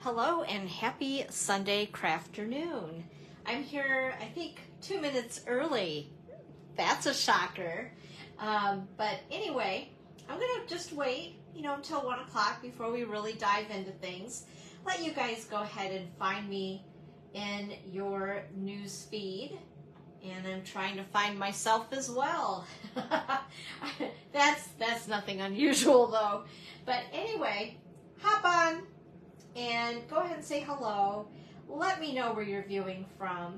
Hello and happy Sunday crafternoon. I'm here, I think, 2 minutes early. That's a shocker. But anyway, I'm going to just wait, until 1 o'clock before we really dive into things. Let you guys go ahead and find me in your news feed. And I'm trying to find myself as well. That's nothing unusual though. But anyway, hop on and go ahead and say hello. Let me know where you're viewing from.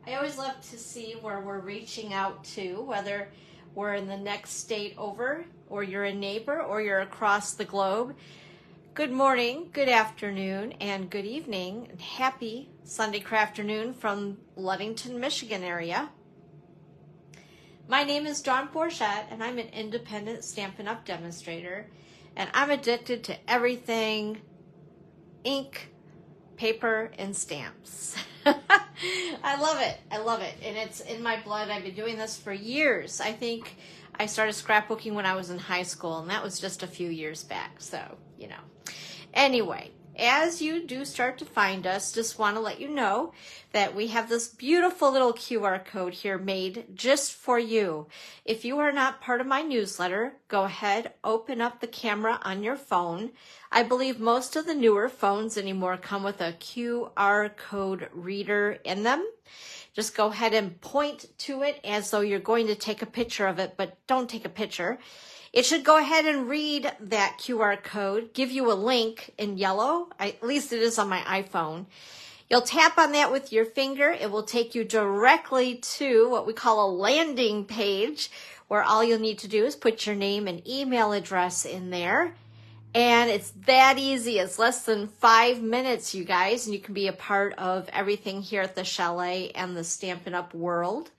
I always love to see where we're reaching out to, whether we're in the next state over, or you're a neighbor, or you're across the globe. Good morning, good afternoon, and good evening, and happy Sunday crafternoon from Ludington, Michigan area. My name is Dawn Bourget, and I'm an independent Stampin' Up! Demonstrator, and I'm addicted to everything ink, paper, and stamps. I love it. I love it. And it's in my blood. I've been doing this for years. I think I started scrapbooking when I was in high school, and that was just a few years back. So, Anyway, as you do start to find us, just want to let you know that we have this beautiful little QR code here made just for you. If you are not part of my newsletter, go ahead, open up the camera on your phone. I believe most of the newer phones anymore come with a QR code reader in them. Just go ahead and point to it as though you're going to take a picture of it, but don't take a picture. It should go ahead and read that QR code, give you a link in yellow. At least it is on my iPhone. You'll tap on that with your finger. It will take you directly to what we call a landing page, where all you'll need to do is put your name and email address in there. And it's that easy. It's less than 5 minutes, you guys, and you can be a part of everything here at the Chalet and the Stampin' Up! World.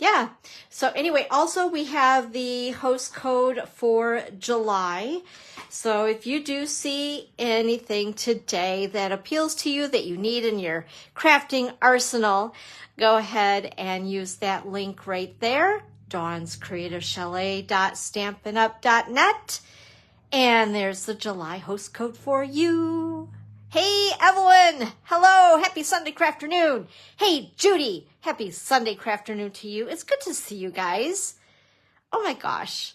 Yeah. So anyway, also we have the host code for July. So if you do see anything today that appeals to you, that you need in your crafting arsenal, go ahead and use that link right there, dawnscreativechalet.stampinup.net. And there's the July host code for you. Hey, Evelyn. Hello. Happy Sunday crafternoon. Hey, Judy. Happy Sunday crafternoon to you. It's good to see you guys. Oh my gosh.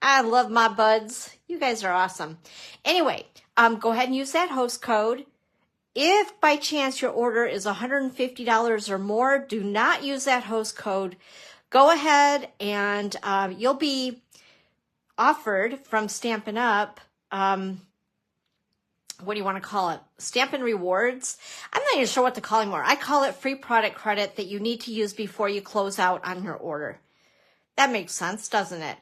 I love my buds. You guys are awesome. Anyway, go ahead and use that host code. If by chance your order is $150 or more, do not use that host code. Go ahead and you'll be offered from Stampin' Up! What do you want to call it? Stampin' Rewards. I'm not even sure what to call it anymore. I call it free product credit that you need to use before you close out on your order. That makes sense, doesn't it?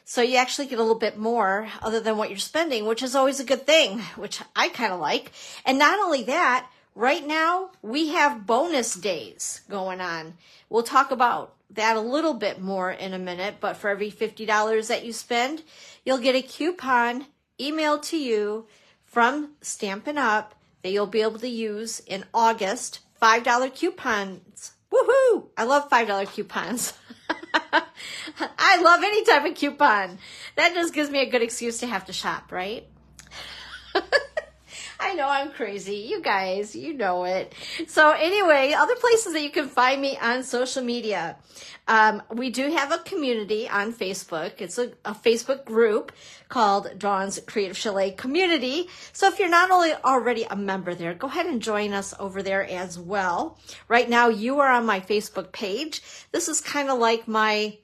So you actually get a little bit more other than what you're spending, which is always a good thing, which I kind of like. And not only that, right now we have bonus days going on. We'll talk about that a little bit more in a minute, but for every $50 that you spend, you'll get a coupon emailed to you from Stampin' Up! That you'll be able to use in August. $5 coupons. Woohoo! I love $5 coupons. I love any type of coupon. That just gives me a good excuse to have to shop, right? I know I'm crazy. You guys, you know it. So anyway, other places that you can find me on social media. We do have a community on Facebook. It's a Facebook group called Dawn's Creative Chalet Community. So if you're not only already a member there, go ahead and join us over there as well. Right now, you are on my Facebook page. This is kind of like my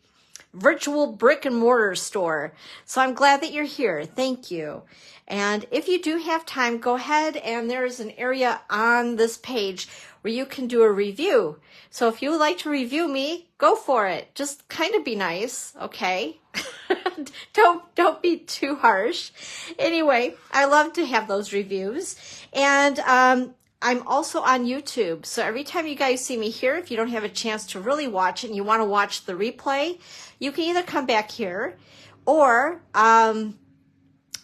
virtual brick and mortar store. So I'm glad that you're here. Thank you. And if you do have time, go ahead and there's an area on this page where you can do a review. So if you would like to review me, go for it. Just kind of be nice, okay? Don't be too harsh. Anyway, I love to have those reviews. And I'm also on YouTube. So every time you guys see me here, if you don't have a chance to really watch it and you want to watch the replay, you can either come back here or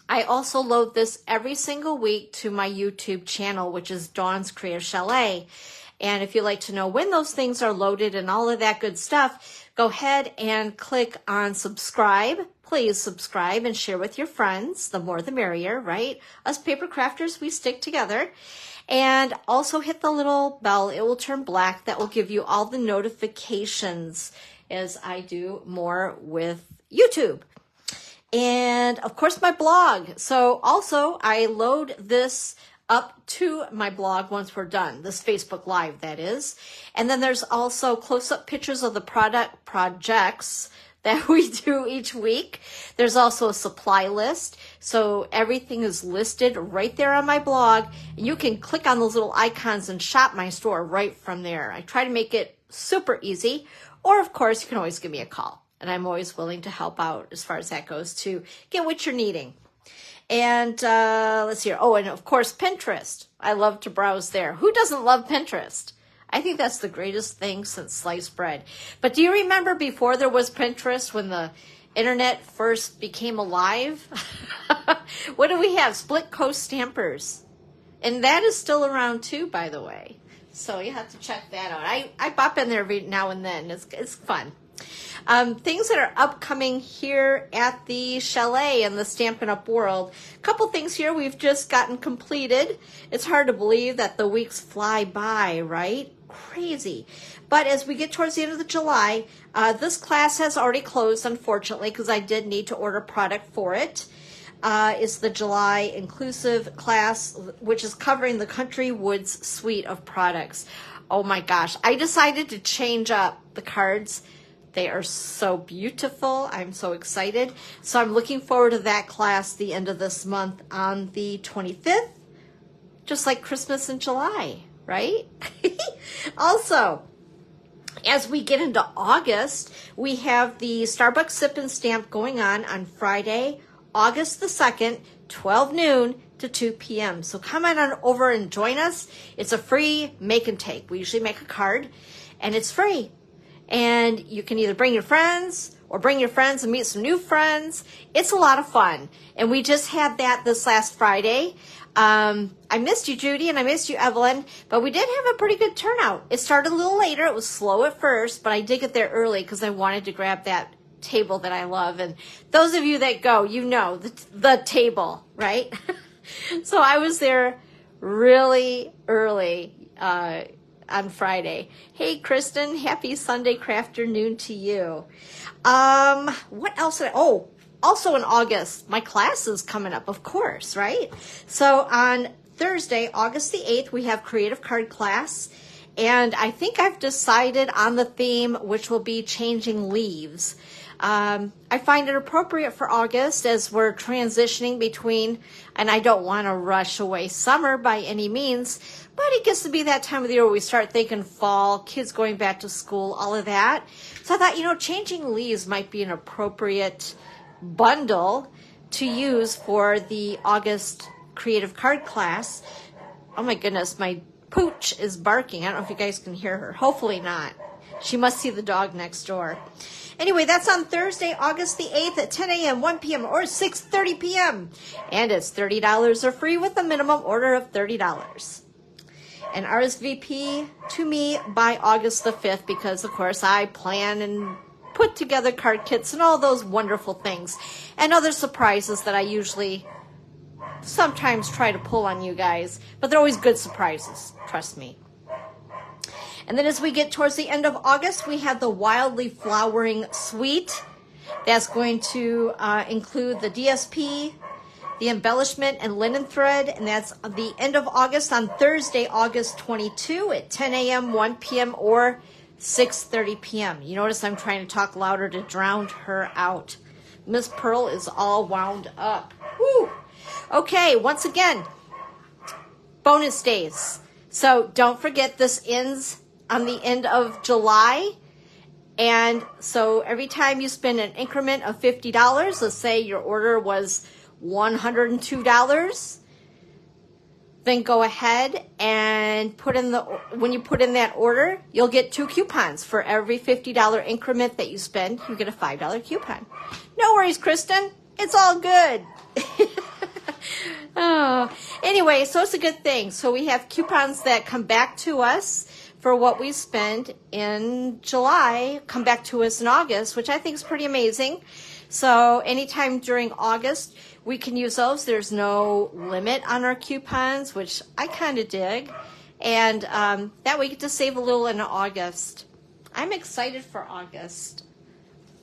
I also load this every single week to my YouTube channel, which is Dawn's Creative Chalet. And if you'd like to know when those things are loaded and all of that good stuff, go ahead and click on subscribe. Please subscribe and share with your friends. The more the merrier, right? Us paper crafters, we stick together. And also hit the little bell. It will turn black. That will give you all the notifications as I do more with YouTube. And of course my blog. So also I load this up to my blog once we're done, this Facebook Live that is. And then there's also close-up pictures of the projects that we do each week. There's also a supply list. So everything is listed right there on my blog. And you can click on those little icons and shop my store right from there. I try to make it super easy. Or of course, you can always give me a call. And I'm always willing to help out as far as that goes to get what you're needing. And let's see here. Oh, and of course, Pinterest. I love to browse there. Who doesn't love Pinterest? I think that's the greatest thing since sliced bread. But do you remember before there was Pinterest, when the internet first became alive? What do we have? Split Coast Stampers. And that is still around too, by the way. So you have to check that out. I pop in there every now and then. It's fun. Things that are upcoming here at the chalet and the Stampin' Up world. A couple things here we've just gotten completed. It's hard to believe that the weeks fly by, right? Crazy. But as we get towards the end of July, this class has already closed, unfortunately, because I did need to order product for it. It's the July inclusive class, which is covering the Country Woods suite of products. Oh my gosh. I decided to change up the cards. They are so beautiful. I'm so excited. So I'm looking forward to that class the end of this month on the 25th, just like Christmas in July, right? Also, as we get into August, we have the Starbucks Sip and Stamp going on Friday, August the 2nd, 12 noon to 2 p.m. So come on over and join us. It's a free make and take. We usually make a card, and it's free. And you can either bring your friends or bring your friends and meet some new friends. It's a lot of fun. And we just had that this last Friday. I missed you, Judy, and I missed you, Evelyn, but we did have a pretty good turnout. It started a little later. It was slow at first, but I did get there early because I wanted to grab that table that I love. And those of you that go, you know the table, right? So I was there really early on Friday. Hey, Kristen, happy Sunday crafternoon to you. What else? Also in August, my class is coming up, of course, right? So on Thursday, August the 8th, we have creative card class. And I think I've decided on the theme, which will be changing leaves. I find it appropriate for August as we're transitioning between, and I don't want to rush away summer by any means, but it gets to be that time of the year where we start thinking fall, kids going back to school, all of that. So I thought, changing leaves might be an appropriate bundle to use for the August creative card class. Oh my goodness, my pooch is barking. I don't know if you guys can hear her. Hopefully not. She must see the dog next door. Anyway, that's on Thursday, August the 8th at 10 a.m., 1 p.m., or 6:30 p.m. And it's $30 or free with a minimum order of $30. And RSVP to me by August the 5th because, of course, I plan and put together card kits and all those wonderful things and other surprises that I usually sometimes try to pull on you guys. But they're always good surprises, trust me. And then as we get towards the end of August, we have the Wildly Flowering Suite. That's going to include the DSP, the embellishment, and linen thread. And that's the end of August on Thursday, August 22 at 10 a.m., 1 p.m., or 6:30 p.m. You notice I'm trying to talk louder to drown her out. Miss Pearl is all wound up. Woo! Okay, once again, bonus days. So don't forget this ends on the end of July. And so every time you spend an increment of $50, let's say your order was $102, then go ahead and when you put in that order, you'll get 2 coupons. For every $50 increment that you spend, you get a $5 coupon. No worries, Kristen. It's all good. Anyway, so it's a good thing. So we have coupons that come back to us for what we spend in July come back to us in August, which I think is pretty amazing. So anytime during August, we can use those. There's no limit on our coupons, which I kind of dig. And that way we get to save a little in August. I'm excited for August.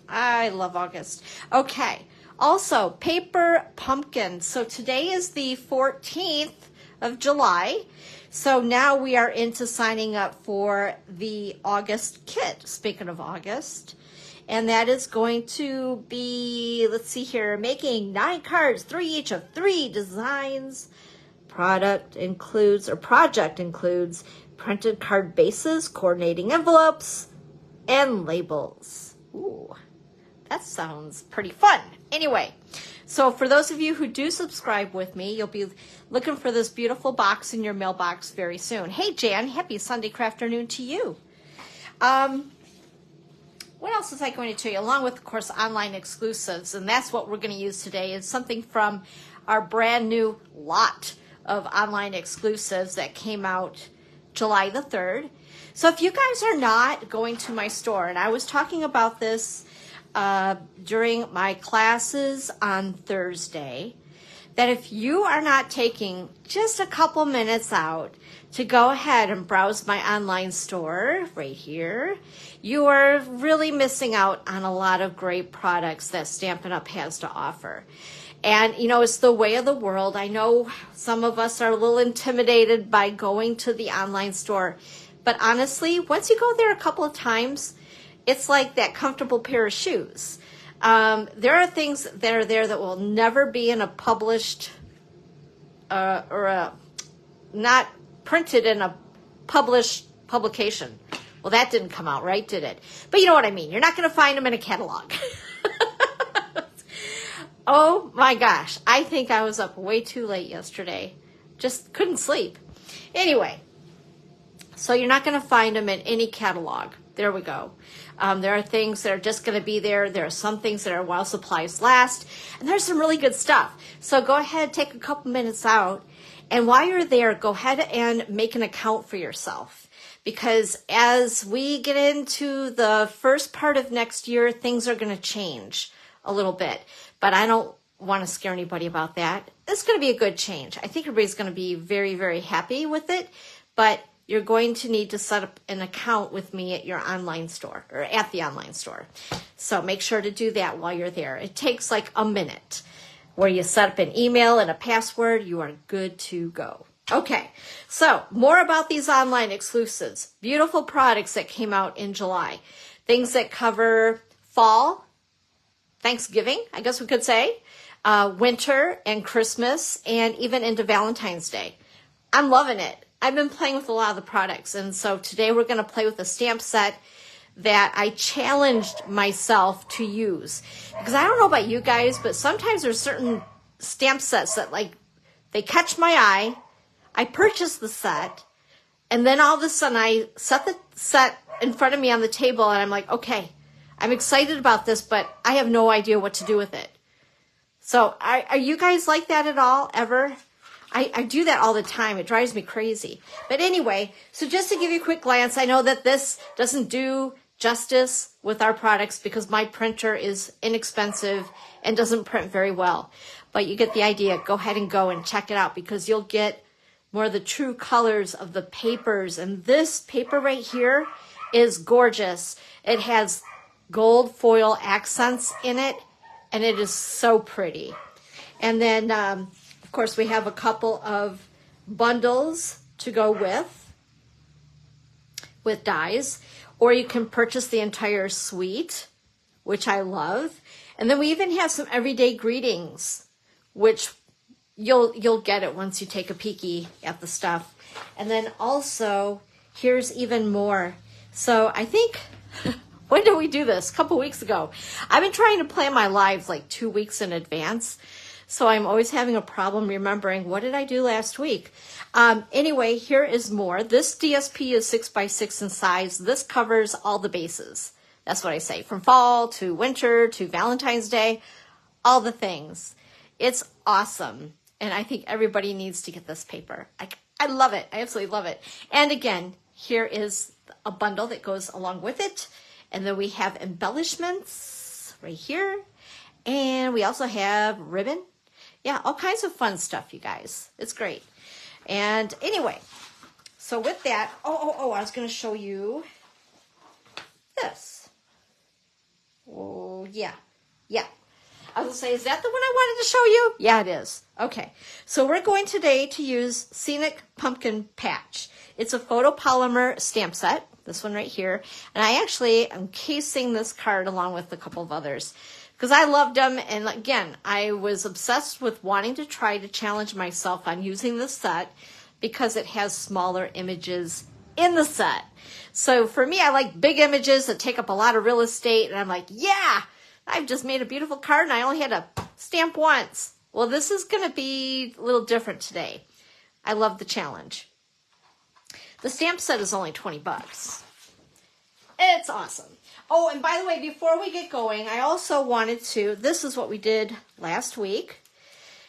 I love August. Okay. Also, paper pumpkin. So today is the 14th of July. So now we are into signing up for the August kit, speaking of August. And that is going to be, let's see here, making 9 cards, 3 each of 3 designs. Project includes printed card bases, coordinating envelopes, and labels. Ooh, that sounds pretty fun. Anyway, so for those of you who do subscribe with me, you'll be looking for this beautiful box in your mailbox very soon. Hey, Jan, happy Sunday afternoon to you. What else was I going to tell you? Along with, of course, online exclusives, and that's what we're going to use today, is something from our brand new lot of online exclusives that came out July the 3rd. So if you guys are not going to my store, and I was talking about this during my classes on Thursday, that if you are not taking just a couple minutes out to go ahead and browse my online store right here, you are really missing out on a lot of great products that Stampin' Up! Has to offer. And, you know, it's the way of the world. I know some of us are a little intimidated by going to the online store. But honestly, once you go there a couple of times, it's like that comfortable pair of shoes. There are things that are there that will never be in a published not printed in a published publication. Well, that didn't come out right, did it? But you know what I mean. You're not going to find them in a catalog. Oh my gosh. I think I was up way too late yesterday. Just couldn't sleep. Anyway, so you're not going to find them in any catalog. There we go. There are things that are just going to be there. There are some things that are while supplies last. And there's some really good stuff. So go ahead, take a couple minutes out. And while you're there, go ahead and make an account for yourself. Because as we get into the first part of next year, things are going to change a little bit. But I don't want to scare anybody about that. It's going to be a good change. I think everybody's going to be very, very happy with it. But you're going to need to set up an account with me at your online store, or at the online store. So make sure to do that while you're there. It takes like a minute where you set up an email and a password. You are good to go. Okay, so more about these online exclusives. Beautiful products that came out in July. Things that cover fall, Thanksgiving, I guess we could say, winter and Christmas, and even into Valentine's Day. I'm loving it. I've been playing with a lot of the products, and so today we're going to play with a stamp set that I challenged myself to use. Because I don't know about you guys, but sometimes there's certain stamp sets that, like, they catch my eye. I purchase the set, and then all of a sudden I set the set in front of me on the table, and I'm like, okay, I'm excited about this, but I have no idea what to do with it. So are you guys like that at all, ever? I do that all the time. It drives me crazy. But anyway, so just to give you a quick glance, I know that this doesn't do justice with our products because my printer is inexpensive and doesn't print very well. But you get the idea. Go ahead and go and check it out because you'll get more of the true colors of the papers. And this paper right here is gorgeous. It has gold foil accents in it, and it is so pretty. And then, of course, we have a couple of bundles to go with dies, or you can purchase the entire suite, which I love. And then we even have some everyday greetings, which you'll get it once you take a peeky at the stuff. And then also, here's even more. So I think, when did we do this? A couple weeks ago. I've been trying to plan my lives like 2 weeks in advance. So I'm always having a problem remembering, what did I do last week? Anyway, here is more. This DSP is 6x6 in size. This covers all the bases. That's what I say. From fall to winter to Valentine's Day, all the things. It's awesome. And I think everybody needs to get this paper. I love it. I absolutely love it. And again, here is a bundle that goes along with it. And then we have embellishments right here. And we also have ribbon. Yeah, all kinds of fun stuff, you guys. It's great. And anyway, so with that, I was going to show you this. Oh, yeah. I was going to say, is that the one I wanted to show you? Yeah, it is. Okay, so we're going today to use Scenic Pumpkin Patch. It's a photopolymer stamp set, this one right here. And I actually am casing this card along with a couple of others because I loved them. And again, I was obsessed with wanting to try to challenge myself on using this set because it has smaller images in the set. So for me, I like big images that take up a lot of real estate. And I'm like, yeah, I've just made a beautiful card and I only had to stamp once. Well, this is going to be a little different today. I love the challenge. The stamp set is only 20 bucks. It's awesome. Oh, and by the way, before we get going, I also wanted to, this is what we did last week.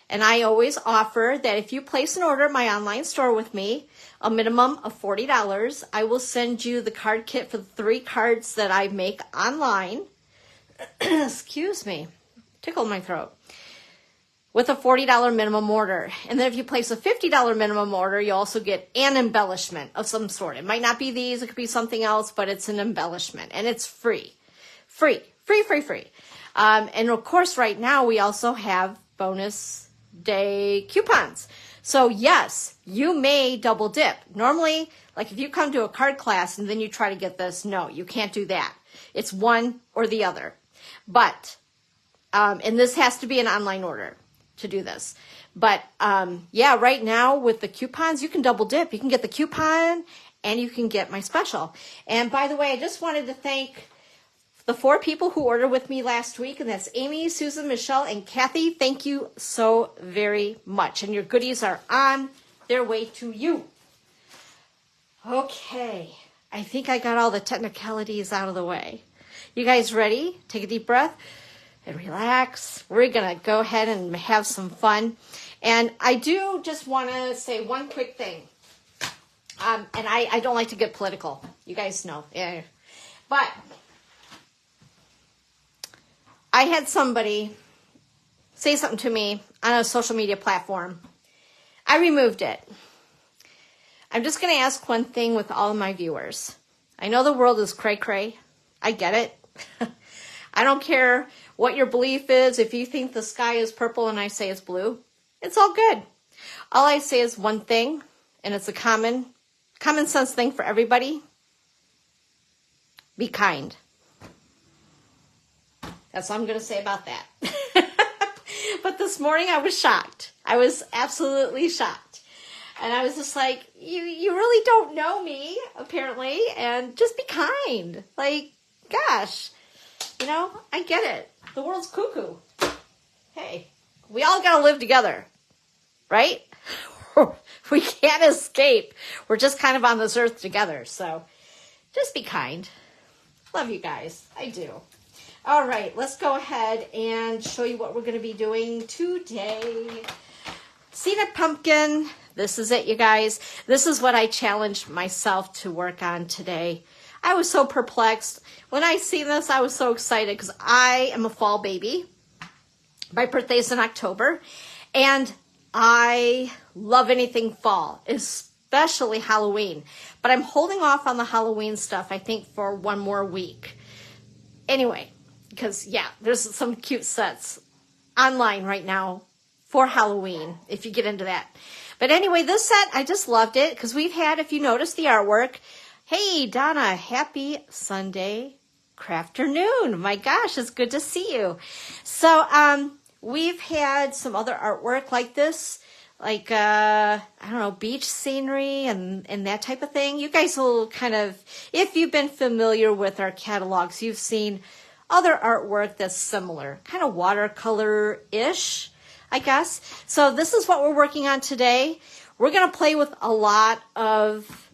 And I always offer that if you place an order at my online store with me, a minimum of $40, I will send you the card kit for the 3 cards that I make online. Excuse me, tickled my throat. With a $40 minimum order. And then if you place a $50 minimum order, you also get an embellishment of some sort. It might not be these, it could be something else, but it's an embellishment. And it's free. Free. And of course, right now, we also have bonus day coupons. So yes, you may double dip. Normally, like if you come to a card class and then you try to get this, no, you can't do that. It's one or the other. But, and this has to be an online order to do this. But yeah, right now with the coupons, you can double dip. You can get the coupon and you can get my special. And by the way, I just wanted to thank the 4 people who ordered with me last week, and that's Amy, Susan, Michelle, and Kathy. Thank you so very much. And your goodies are on their way to you. Okay, I think I got all the technicalities out of the way. You guys ready? Take a deep breath and relax. We're going to go ahead and have some fun. And I do just want to say one quick thing. And I don't like to get political. You guys know. Yeah. But I had somebody say something to me on a social media platform. I removed it. I'm just going to ask one thing with all of my viewers. I know the world is cray-cray. I get it. I don't care what your belief is. If you think the sky is purple and I say it's blue, it's all good. All I say is one thing, and it's a common sense thing for everybody. Be kind. That's all I'm going to say about that. But this morning I was shocked. I was absolutely shocked. And I was just like, you really don't know me, apparently, and just be kind. Like, gosh, you know, I get it. The world's cuckoo. Hey, we all got to live together, right? We can't escape. We're just kind of on this earth together. So just be kind. Love you guys. I do. All right, let's go ahead and show you what we're going to be doing today. Scenic Pumpkin. This is it, you guys. This is what I challenged myself to work on today. I was so perplexed. When I seen this, I was so excited because I am a fall baby. My birthday's in October. And I love anything fall, especially Halloween. But I'm holding off on the Halloween stuff, I think, for one more week. Anyway, because, yeah, there's some cute sets online right now for Halloween, if you get into that. But anyway, this set, I just loved it because we've had, if you notice the artwork, hey, Donna, happy Sunday crafternoon. My gosh, it's good to see you. So we've had some other artwork like this, like, I don't know, beach scenery and that type of thing. You guys will kind of, if you've been familiar with our catalogs, you've seen other artwork that's similar, kind of watercolor-ish, I guess. So this is what we're working on today. We're going to play with a lot of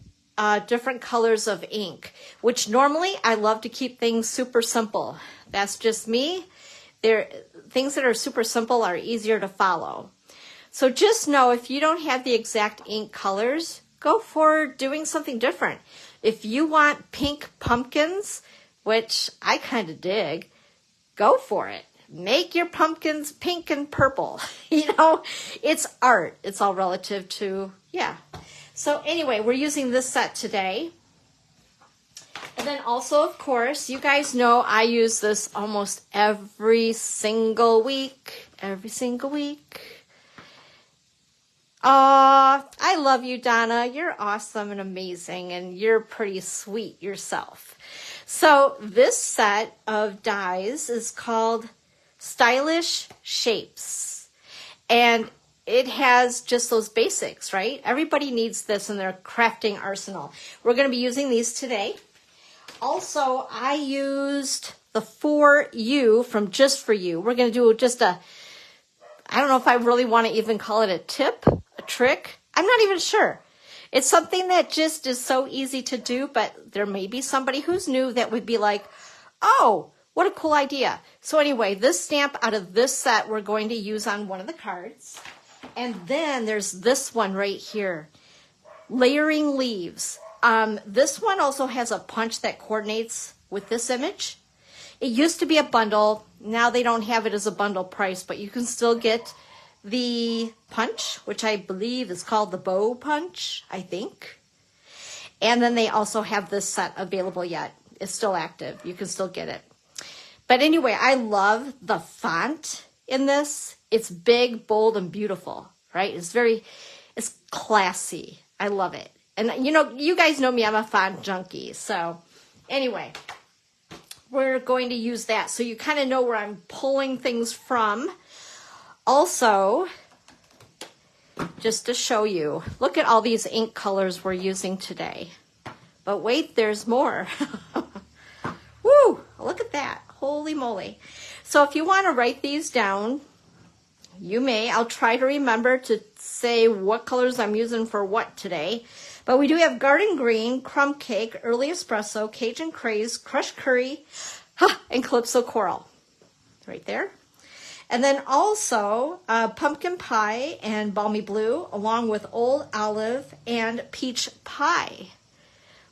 different colors of ink, which normally I love to keep things super simple. That's just me. Things that are super simple are easier to follow. So just know if you don't have the exact ink colors, go for doing something different. If you want pink pumpkins, which I kind of dig, go for it. Make your pumpkins pink and purple. You know, it's art. It's all relative to, yeah. So anyway, we're using this set today. And then also, of course, you guys know I use this almost every single week. Every single week. I love you, Donna. You're awesome and amazing, and you're pretty sweet yourself. So this set of dies is called Stylish Shapes. And it has just those basics, right? Everybody needs this in their crafting arsenal. We're going to be using these today. Also, I used the For You from Just For You. We're going to do just a, I don't know if I really want to even call it a tip, a trick. I'm not even sure. It's something that just is so easy to do, but there may be somebody who's new that would be like, oh, what a cool idea. So anyway, this stamp out of this set we're going to use on one of the cards. And then there's this one right here, Layering Leaves. This one also has a punch that coordinates with this image. It used to be a bundle. Now they don't have it as a bundle price, but you can still get the punch, which I believe is called the bow punch, I think. And then they also have this set available yet. It's still active. You can still get it. But anyway, I love the font in this. It's big, bold, and beautiful, right? It's classy. I love it. And you know, you guys know me, I'm a font junkie. So anyway, we're going to use that. So you kind of know where I'm pulling things from. Also, just to show you, look at all these ink colors we're using today. But wait, there's more. Woo, look at that. Holy moly. So if you want to write these down, you may. I'll try to remember to say what colors I'm using for what today. But we do have Garden Green, Crumb Cake, Early Espresso, Cajun Craze, Crushed Curry, and Calypso Coral. Right there. And then also Pumpkin Pie and Balmy Blue, along with Old Olive and Peach Pie.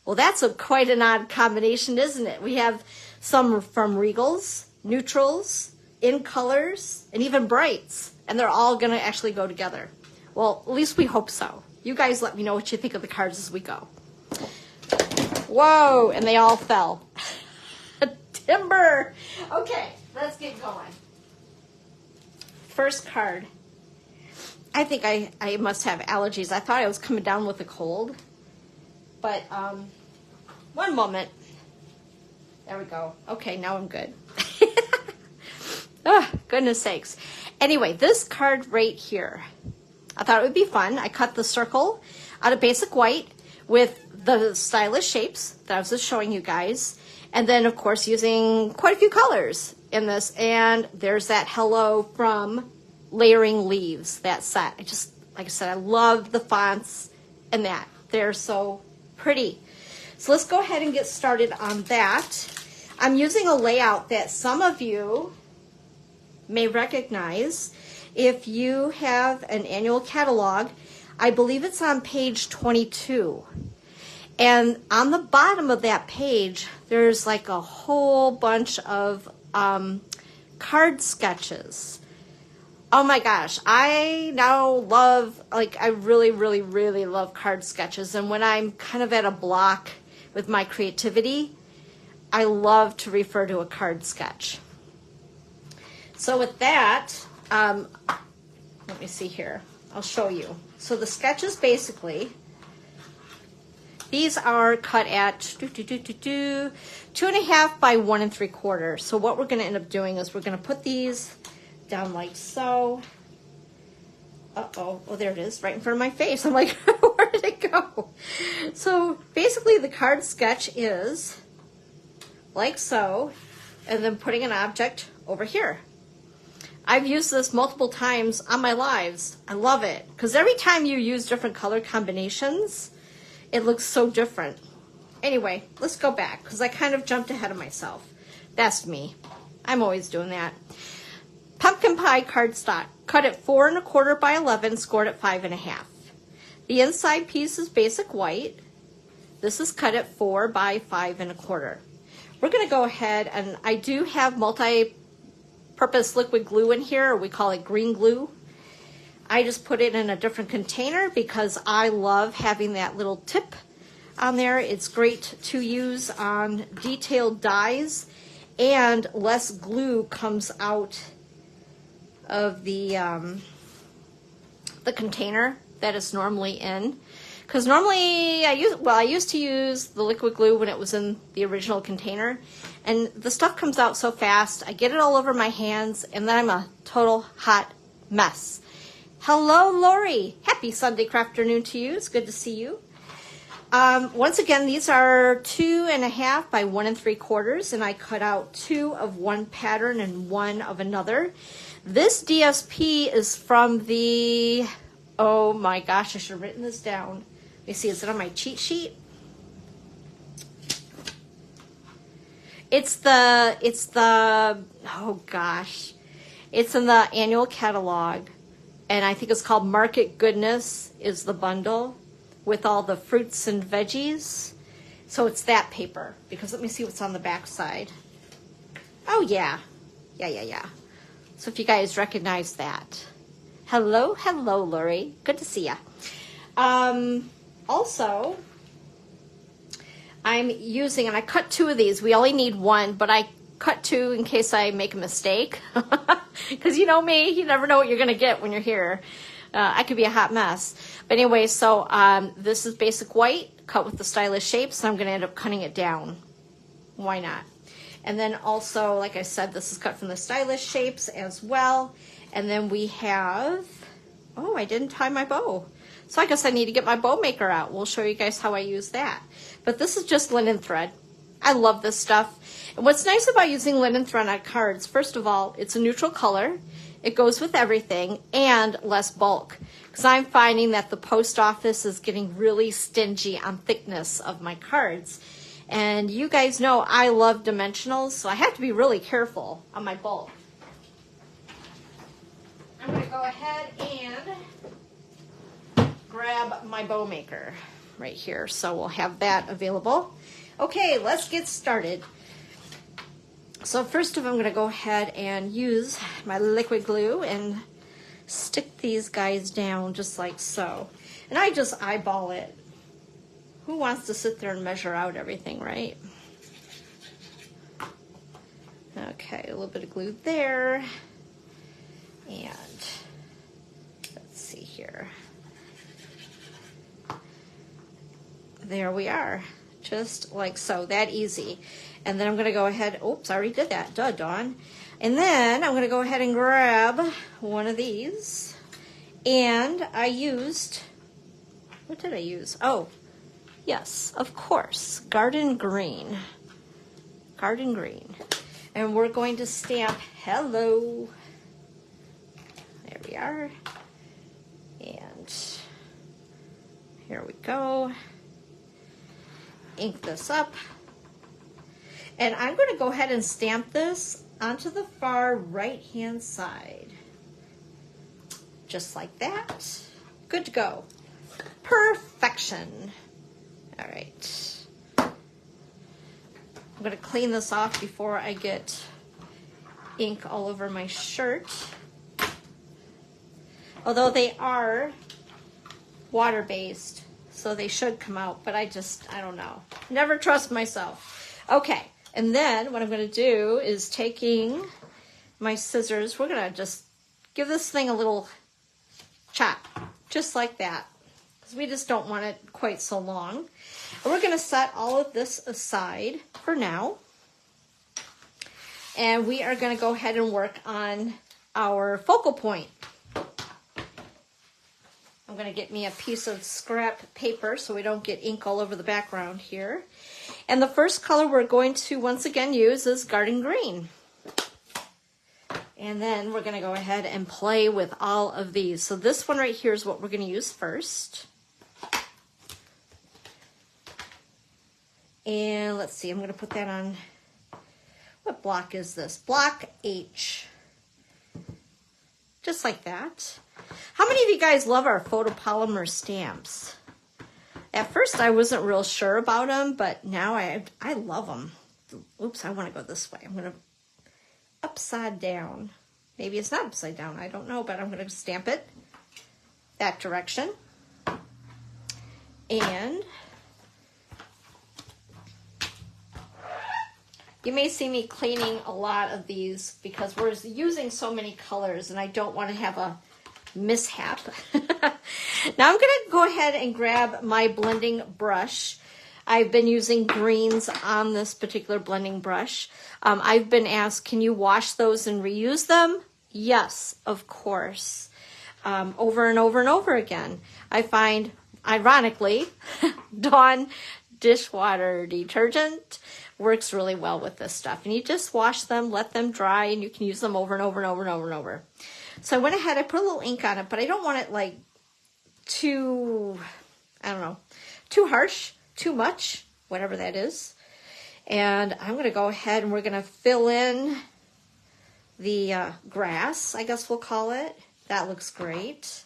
Well, that's quite an odd combination, isn't it? We have some from Regals, Neutrals, In Colors, and even Brights. And they're all going to actually go together. Well, at least we hope so. You guys let me know what you think of the cards as we go. Whoa, and they all fell. Timber. Okay, let's get going. First card. I think I must have allergies. I thought I was coming down with a cold. But one moment. There we go. Okay, now I'm good. Oh, goodness sakes. Anyway, this card right here. I thought it would be fun. I cut the circle out of basic white with the stylish shapes that I was just showing you guys. And then, of course, using quite a few colors in this. And there's that hello from Layering Leaves, that set. I just, like I said, I love the fonts and that. They're so pretty. So let's go ahead and get started on that. I'm using a layout that some of you may recognize. If you have an annual catalog, I believe it's on page 22. And on the bottom of that page, there's like a whole bunch of card sketches. Oh my gosh, I now love, I really, really, really love card sketches. And when I'm kind of at a block with my creativity, I love to refer to a card sketch. So with that, let me see here. I'll show you. So the sketches basically, these are cut at 2.5 by 1 3/4. So what we're going to end up doing is we're going to put these down like so. Uh-oh. Oh, there it is, right in front of my face. I'm like, where did it go? So basically the card sketch is like so, and then putting an object over here. I've used this multiple times on my lives. I love it, because every time you use different color combinations, it looks so different. Anyway, let's go back, because I kind of jumped ahead of myself. That's me. I'm always doing that. Pumpkin Pie cardstock, cut at 4 1/4 by 11, scored at 5 1/2. The inside piece is basic white. This is cut at 4 by 5 1/4. We're going to go ahead, and I do have multi-purpose liquid glue in here, or we call it green glue. I just put it in a different container because I love having that little tip on there. It's great to use on detailed dies, and less glue comes out of the container that it's normally in. Because normally I used to use the liquid glue when it was in the original container, and the stuff comes out so fast. I get it all over my hands, and then I'm a total hot mess. Hello, Lori. Happy Sunday afternoon to you. It's good to see you. Once again, these are 2.5 by 1 3/4, and I cut out 2 of one pattern and 1 of another. This DSP is from the, oh my gosh, I should have written this down. Let me see, is it on my cheat sheet? It's the, oh gosh, it's in the annual catalog, and I think it's called Market Goodness is the bundle with all the fruits and veggies. So it's that paper, because let me see what's on the back side. Oh yeah. So if you guys recognize that. Hello, Lori. Good to see ya. Also, I'm using, and I cut 2 of these. We only need 1, but I cut 2 in case I make a mistake. Because you know me, you never know what you're going to get when you're here. I could be a hot mess. But anyway, so this is basic white, cut with the stylish shapes, and I'm going to end up cutting it down. Why not? And then also, like I said, this is cut from the stylish shapes as well. And then we have, oh, I didn't tie my bow. So I guess I need to get my bow maker out. We'll show you guys how I use that. But this is just linen thread. I love this stuff. And what's nice about using linen thread on cards, first of all, it's a neutral color. It goes with everything, and less bulk. Because I'm finding that the post office is getting really stingy on thickness of my cards. And you guys know I love dimensionals, so I have to be really careful on my bulk. I'm going to go ahead and grab my bow maker right here, so we'll have that available. Okay, let's get started. So first of all, I'm going to go ahead and use my liquid glue and stick these guys down just like so. And I just eyeball it. Who wants to sit there and measure out everything, right? Okay, a little bit of glue there. And let's see here. There we are, just like so, that easy. And then I'm going to go ahead, oops, I already did that, duh, Dawn. And then I'm going to go ahead and grab one of these. And I used, what did I use? Oh, yes, of course, Garden Green. Garden Green. And we're going to stamp hello. There we are. And here we go. Ink this up. And I'm going to go ahead and stamp this onto the far right-hand side. Just like that. Good to go. Perfection. All right. I'm going to clean this off before I get ink all over my shirt. Although they are water-based, so they should come out, but I don't know. Never trust myself. Okay. And then what I'm going to do is taking my scissors, we're going to just give this thing a little chop, just like that, because we just don't want it quite so long. And we're going to set all of this aside for now. And we are going to go ahead and work on our focal point. I'm going to get me a piece of scrap paper so we don't get ink all over the background here. And the first color we're going to once again use is Garden Green. And then we're going to go ahead and play with all of these. So this one right here is what we're going to use first. And let's see, I'm going to put that on, what block is this? Block H. Just like that. How many of you guys love our photopolymer stamps? At first I wasn't real sure about them, but now I love them. Oops, I want to go this way. I'm going to upside down. Maybe it's not upside down, I don't know, but I'm going to stamp it that direction. And you may see me cleaning a lot of these because we're using so many colors and I don't want to have a mishap. Now I'm going to go ahead and grab my blending brush. I've been using greens on this particular blending brush. I've been asked, can you wash those and reuse them? Yes, of course. Over and over and over again. I find, ironically, Dawn dishwater detergent works really well with this stuff. And you just wash them, let them dry, and you can use them over and over and over and over and over. So I went ahead, I put a little ink on it, but I don't want it like too, I don't know, too harsh, too much, whatever that is. And I'm going to go ahead and we're going to fill in the grass, I guess we'll call it. That looks great.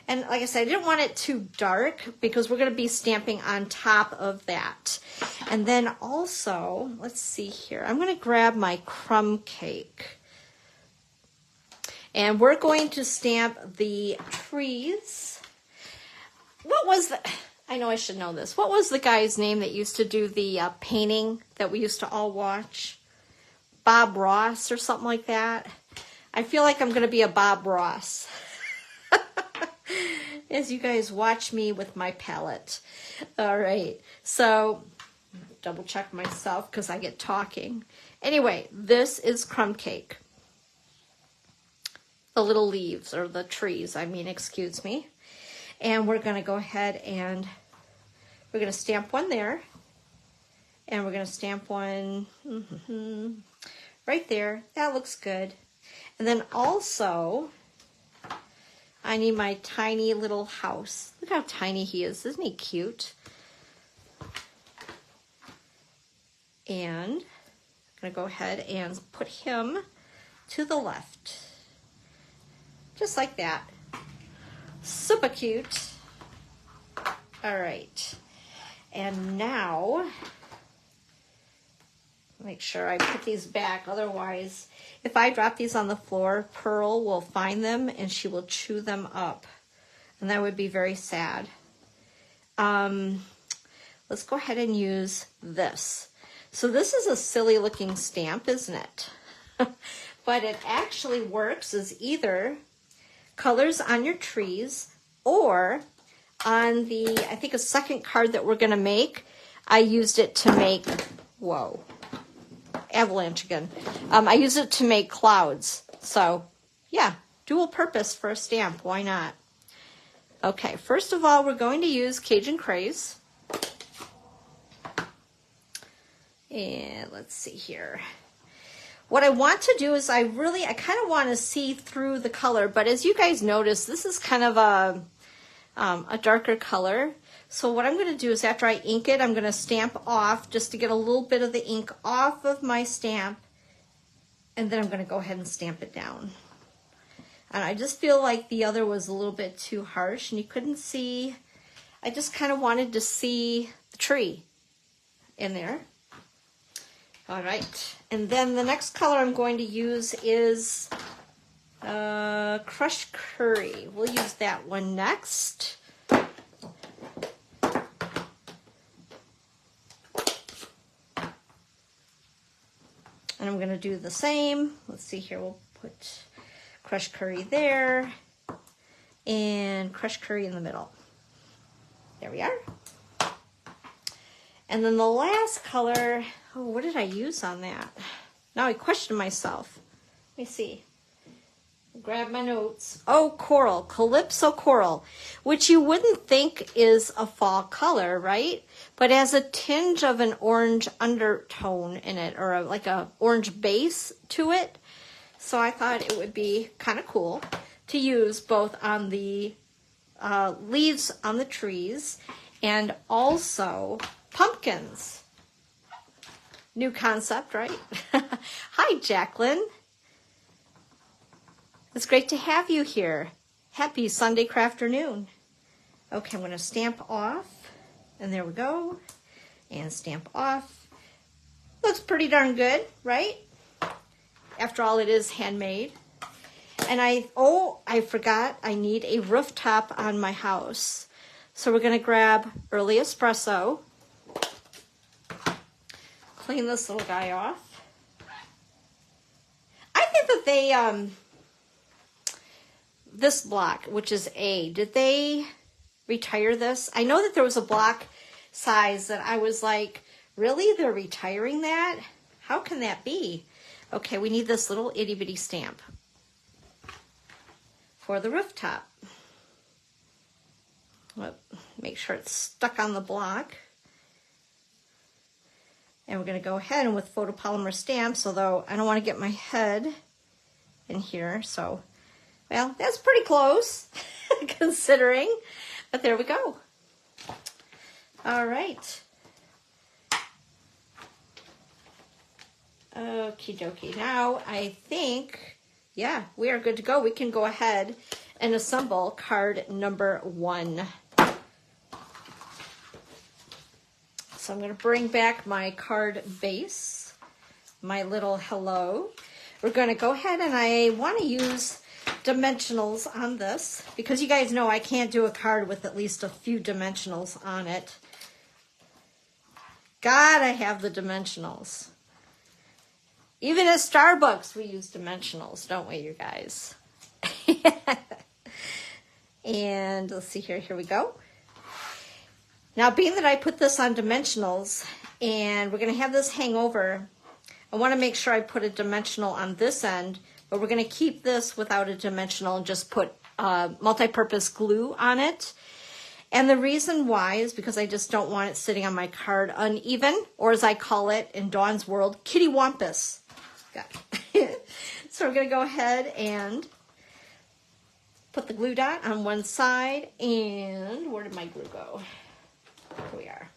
And like I said, I didn't want it too dark because we're going to be stamping on top of that. And then also, let's see here, I'm going to grab my crumb cake. And we're going to stamp the trees. What was the, I know I should know this. What was the guy's name that used to do the painting that we used to all watch? Bob Ross or something like that. I feel like I'm going to be a Bob Ross. As you guys watch me with my palette. All right. So, double check myself because I get talking. Anyway, this is crumb cake. The little leaves, or the trees, I mean, excuse me. And we're going to go ahead and we're going to stamp one there. And we're going to stamp one right there. That looks good. And then also, I need my tiny little house. Look how tiny he is. Isn't he cute? And I'm going to go ahead and put him to the left. Just like that. Super cute. All right. And now, make sure I put these back. Otherwise, if I drop these on the floor, Pearl will find them and she will chew them up. And that would be very sad. Let's go ahead and use this. So this is a silly looking stamp, isn't it? But it actually works as either colors on your trees or on the, I think a second card that we're going to make, I used it to make, whoa, avalanche again. I used it to make clouds. So yeah, dual purpose for a stamp. Why not? Okay, first of all, we're going to use Cajun Craze. And let's see here. What I want to do is I kind of want to see through the color, but as you guys notice, this is kind of a darker color. So what I'm going to do is after I ink it, I'm going to stamp off just to get a little bit of the ink off of my stamp. And then I'm going to go ahead and stamp it down. And I just feel like the other was a little bit too harsh and you couldn't see. I just kind of wanted to see the tree in there. All right. And then the next color I'm going to use is Crushed Curry. We'll use that one next. And I'm going to do the same. Let's see here. We'll put Crushed Curry there and Crushed Curry in the middle. There we are. And then the last color, oh, what did I use on that? Now I question myself. Let me see. Grab my notes. Oh, coral, Calypso Coral, which you wouldn't think is a fall color, right? But has a tinge of an orange undertone in it, or like a orange base to it. So I thought it would be kind of cool to use both on the leaves on the trees and also pumpkins. New concept, right? Hi, Jacqueline. It's great to have you here. Happy Sunday crafternoon. Okay, I'm going to stamp off, and there we go, and stamp off. Looks pretty darn good, right? After all, it is handmade. And I forgot, I need a rooftop on my house. So we're going to grab Early Espresso, clean this little guy off. I think that they, this block, which is A, did they retire this? I know that there was a block size that I was like, really? They're retiring that? How can that be? Okay, we need this little itty bitty stamp for the rooftop. Make sure it's stuck on the block. And we're going to go ahead and with photopolymer stamps, although I don't want to get my head in here. So, well, that's pretty close considering. But there we go. All right. Okie dokie. Now I think, yeah, we are good to go. We can go ahead and assemble card number 1. So I'm going to bring back my card base, my little hello. We're going to go ahead and I want to use dimensionals on this because you guys know I can't do a card with at least a few dimensionals on it. Gotta have the dimensionals. Even at Starbucks we use dimensionals, don't we, you guys? And let's see here, here we go. Now, being that I put this on dimensionals and we're going to have this hang over, I want to make sure I put a dimensional on this end, but we're going to keep this without a dimensional and just put multi-purpose glue on it. And the reason why is because I just don't want it sitting on my card uneven, or as I call it in Dawn's world, kitty wampus. So we're going to go ahead and put the glue dot on one side, and where did my glue go? Here we are.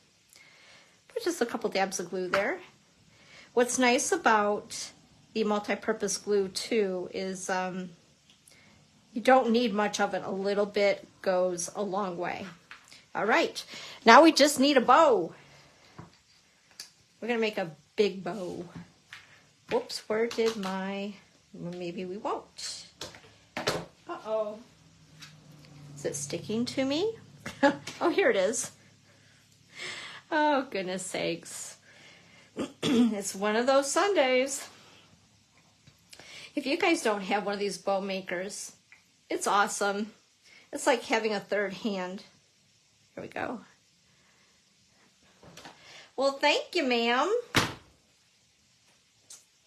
Put just a couple dabs of glue there. What's nice about the multi-purpose glue too is you don't need much of it. A little bit goes a long way. All right, now we just need a bow. We're gonna make a big bow. Whoops, where did my, maybe we won't. Uh-oh. Is it sticking to me? Oh, here it is. Oh, goodness sakes. It's one of those Sundays. If you guys don't have one of these bow makers, it's awesome. It's like having a third hand. Here we go. Well, thank you, ma'am.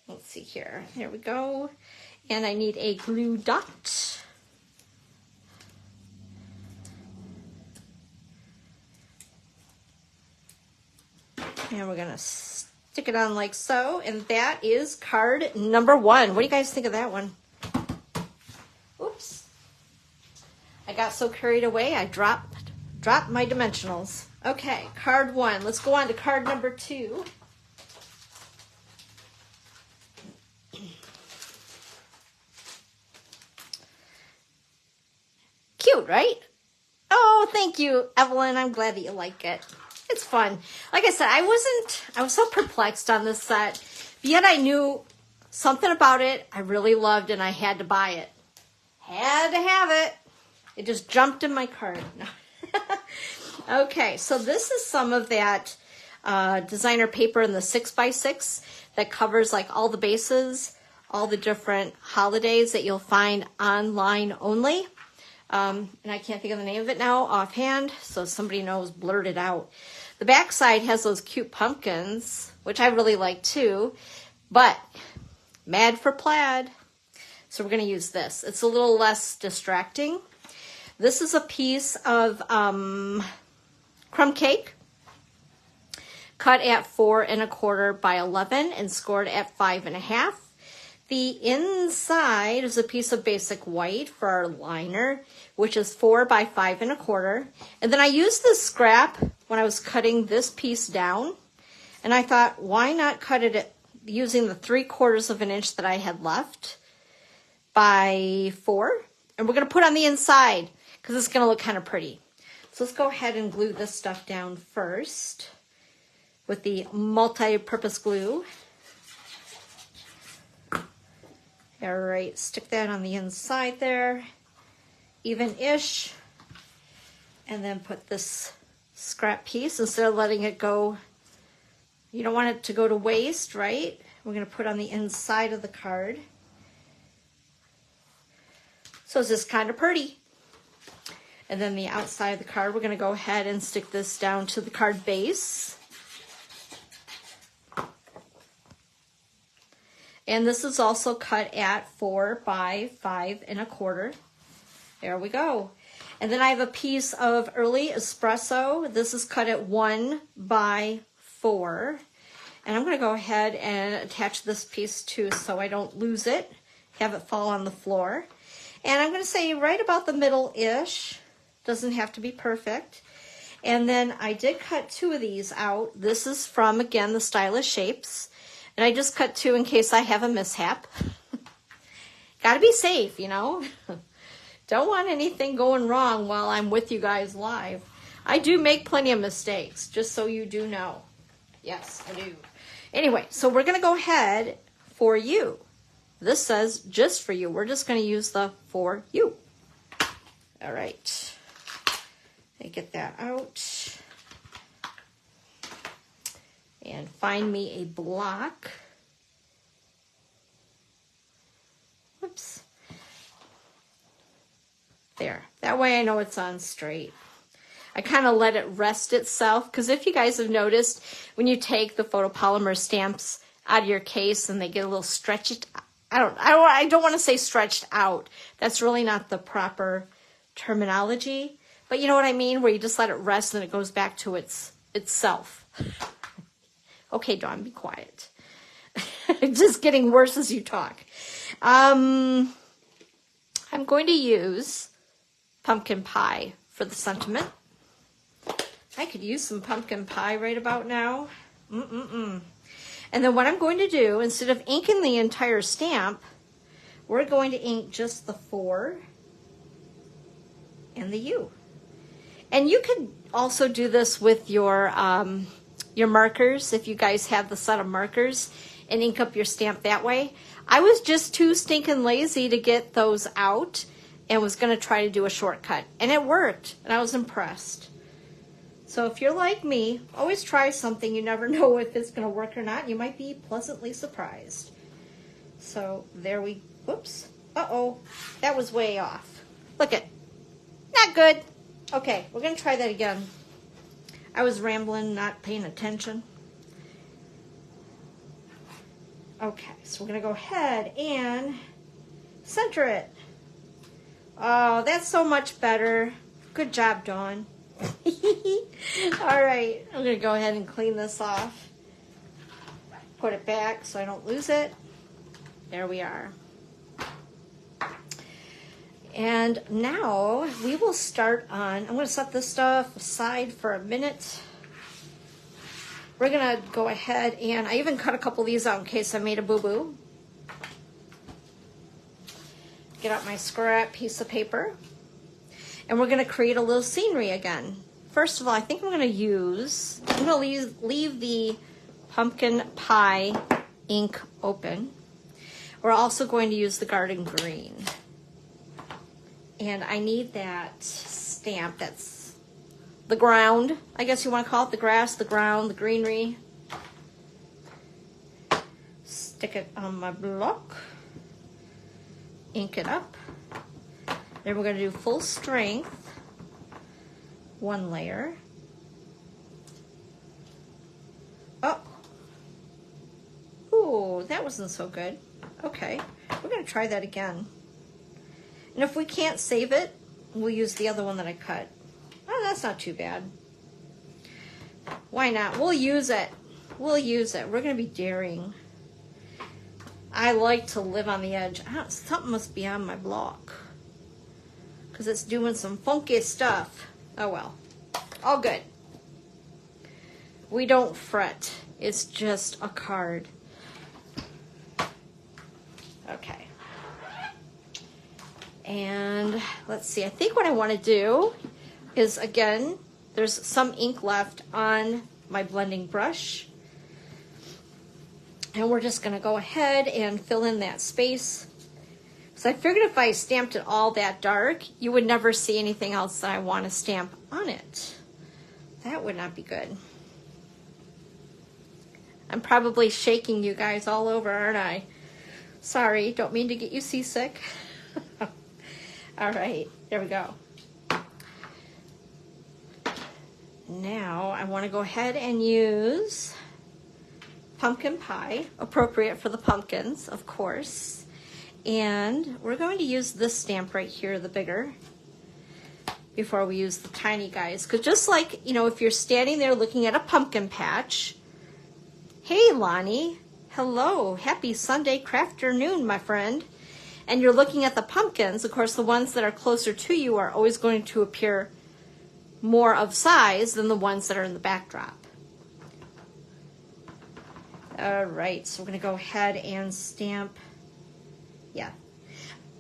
Let's see here. Here we go. And I need a glue dot. And we're going to stick it on like so. And that is card number 1. What do you guys think of that one? Oops. I got so carried away, I dropped my dimensionals. Okay, card 1. Let's go on to card number 2. Cute, right? Oh, thank you, Evelyn. I'm glad that you like it. It's fun. Like I said, I was so perplexed on this set, but yet I knew something about it I really loved and I had to buy it. Had to have it. It just jumped in my cart. Okay, so this is some of that designer paper in the 6x6 that covers like all the bases, all the different holidays that you'll find online only. And I can't think of the name of it now offhand, so if somebody knows, blurt it out. The back side has those cute pumpkins, which I really like too, but mad for plaid. So we're going to use this. It's a little less distracting. This is a piece of crumb cake cut at 4 1/4 by 11 and scored at 5 1/2. The inside is a piece of basic white for our liner, which is 4 by 5 1/4. And then I used this scrap when I was cutting this piece down. And I thought, why not cut it using the 3/4 of an inch that I had left by 4. And we're going to put on the inside because it's going to look kind of pretty. So let's go ahead and glue this stuff down first with the multi-purpose glue. All right, stick that on the inside there, even-ish, and then put this scrap piece, instead of letting it go, you don't want it to go to waste, right? We're gonna put on the inside of the card. So it's just kind of pretty. And then the outside of the card, we're going to go ahead and stick this down to the card base. And this is also cut at 4 by 5 1/4. There we go. And then I have a piece of early espresso. This is cut at 1 by 4. And I'm going to go ahead and attach this piece too so I don't lose it, have it fall on the floor. And I'm going to say right about the middle-ish. Doesn't have to be perfect. And then I did cut 2 of these out. This is from, again, the Stylish Shapes. And I just cut 2 in case I have a mishap. Got to be safe, you know. Don't want anything going wrong while I'm with you guys live. I do make plenty of mistakes, just so you do know. Yes, I do. Anyway, so we're going to go ahead for you. This says just for you. We're just going to use the for you. All right. Let me get that out. And find me a block. Whoops. There. That way I know it's on straight. I kind of let it rest itself, because if you guys have noticed, when you take the photopolymer stamps out of your case and they get a little stretched, I don't want to say stretched out. That's really not the proper terminology. But you know what I mean? Where you just let it rest and it goes back to itself. Okay, Dawn, be quiet. Just getting worse as you talk. I'm going to use pumpkin pie for the sentiment. I could use some pumpkin pie right about now. And then what I'm going to do, instead of inking the entire stamp, we're going to ink just the 4 and the U. And you could also do this with your markers, if you guys have the set of markers, and ink up your stamp that way. I was just too stinking lazy to get those out and was going to try to do a shortcut. And it worked, and I was impressed. So if you're like me, always try something. You never know if it's going to work or not. You might be pleasantly surprised. So there we, whoops. Uh-oh, that was way off. Look it, not good. Okay, we're going to try that again. I was rambling, not paying attention. Okay, so we're going to go ahead and center it. Oh, that's so much better. Good job, Dawn. All right, I'm going to go ahead and clean this off. Put it back so I don't lose it. There we are. And now we will start on, I'm going to set this stuff aside for a minute. We're going to go ahead and I even cut a couple of these out in case I made a boo-boo. Get out my scrap piece of paper. And we're going to create a little scenery again. First of all, I think I'm going to leave the pumpkin pie ink open. We're also going to use the garden green. And I need that stamp that's the ground, I guess you want to call it, the grass, the ground, the greenery. Stick it on my block. Ink it up. Then we're going to do full strength, 1 layer. Oh, ooh, that wasn't so good. Okay, we're going to try that again. And if we can't save it, we'll use the other one that I cut. Oh, that's not too bad. Why not? We'll use it. We'll use it. We're going to be daring. I like to live on the edge. Something must be on my block, because it's doing some funky stuff. Oh well, all good. We don't fret. It's just a card. Okay. And let's see, I think what I want to do, is, again, there's some ink left on my blending brush. And we're just going to go ahead and fill in that space. So I figured if I stamped it all that dark, you would never see anything else that I want to stamp on it. That would not be good. I'm probably shaking you guys all over, aren't I? Sorry, don't mean to get you seasick. All right, there we go. Now I want to go ahead and use pumpkin pie, appropriate for the pumpkins, of course. And we're going to use this stamp right here, the bigger, before we use the tiny guys. Because just like, you know, if you're standing there looking at a pumpkin patch, hey Lonnie, hello, happy Sunday crafternoon, my friend. And you're looking at the pumpkins, of course the ones that are closer to you are always going to appear more of size than the ones that are in the backdrop. All right, so we're gonna go ahead and stamp, yeah.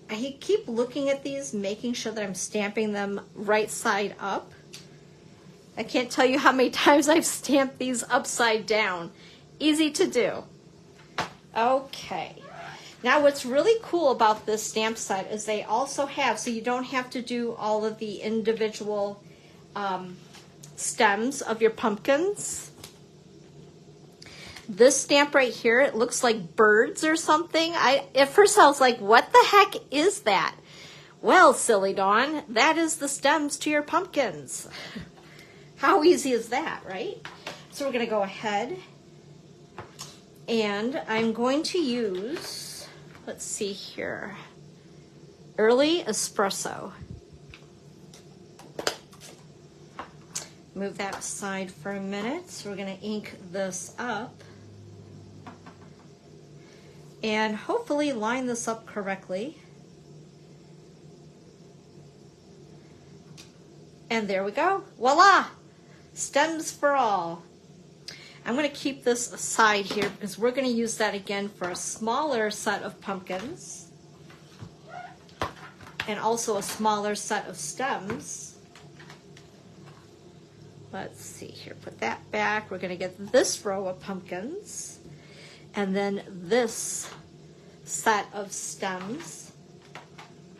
I keep looking at these, making sure that I'm stamping them right side up. I can't tell you how many times I've stamped these upside down. Easy to do. Okay. Now what's really cool about this stamp set is they also have, so you don't have to do all of the individual stems of your pumpkins. This stamp right here, it looks like birds or something. At first I was like, what the heck is that? Well, silly Dawn, that is the stems to your pumpkins. How easy is that, right? So we're gonna go ahead and I'm going to use, let's see here, Early Espresso. Move that aside for a minute. So we're gonna ink this up and hopefully line this up correctly. And there we go, voila, stems for all. I'm going to keep this aside here because we're going to use that again for a smaller set of pumpkins and also a smaller set of stems. Let's see here, put that back. We're going to get this row of pumpkins and then this set of stems,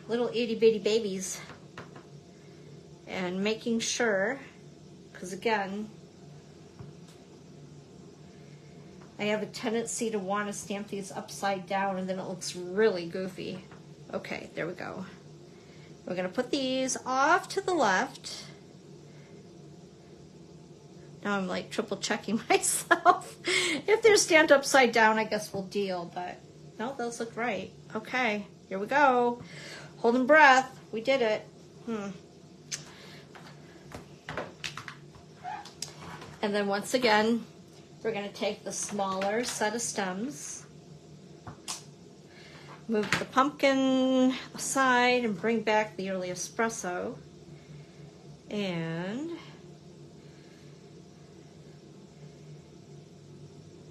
little itty bitty babies, and making sure, because again, I have a tendency to want to stamp these upside down and then it looks really goofy. Okay, there we go. We're going to put these off to the left. Now I'm like triple checking myself. If they're stamped upside down, I guess we'll deal, but no, those look right. Okay, here we go. Holding breath, we did it. And then once again, we're going to take the smaller set of stems, move the pumpkin aside and bring back the Early Espresso. And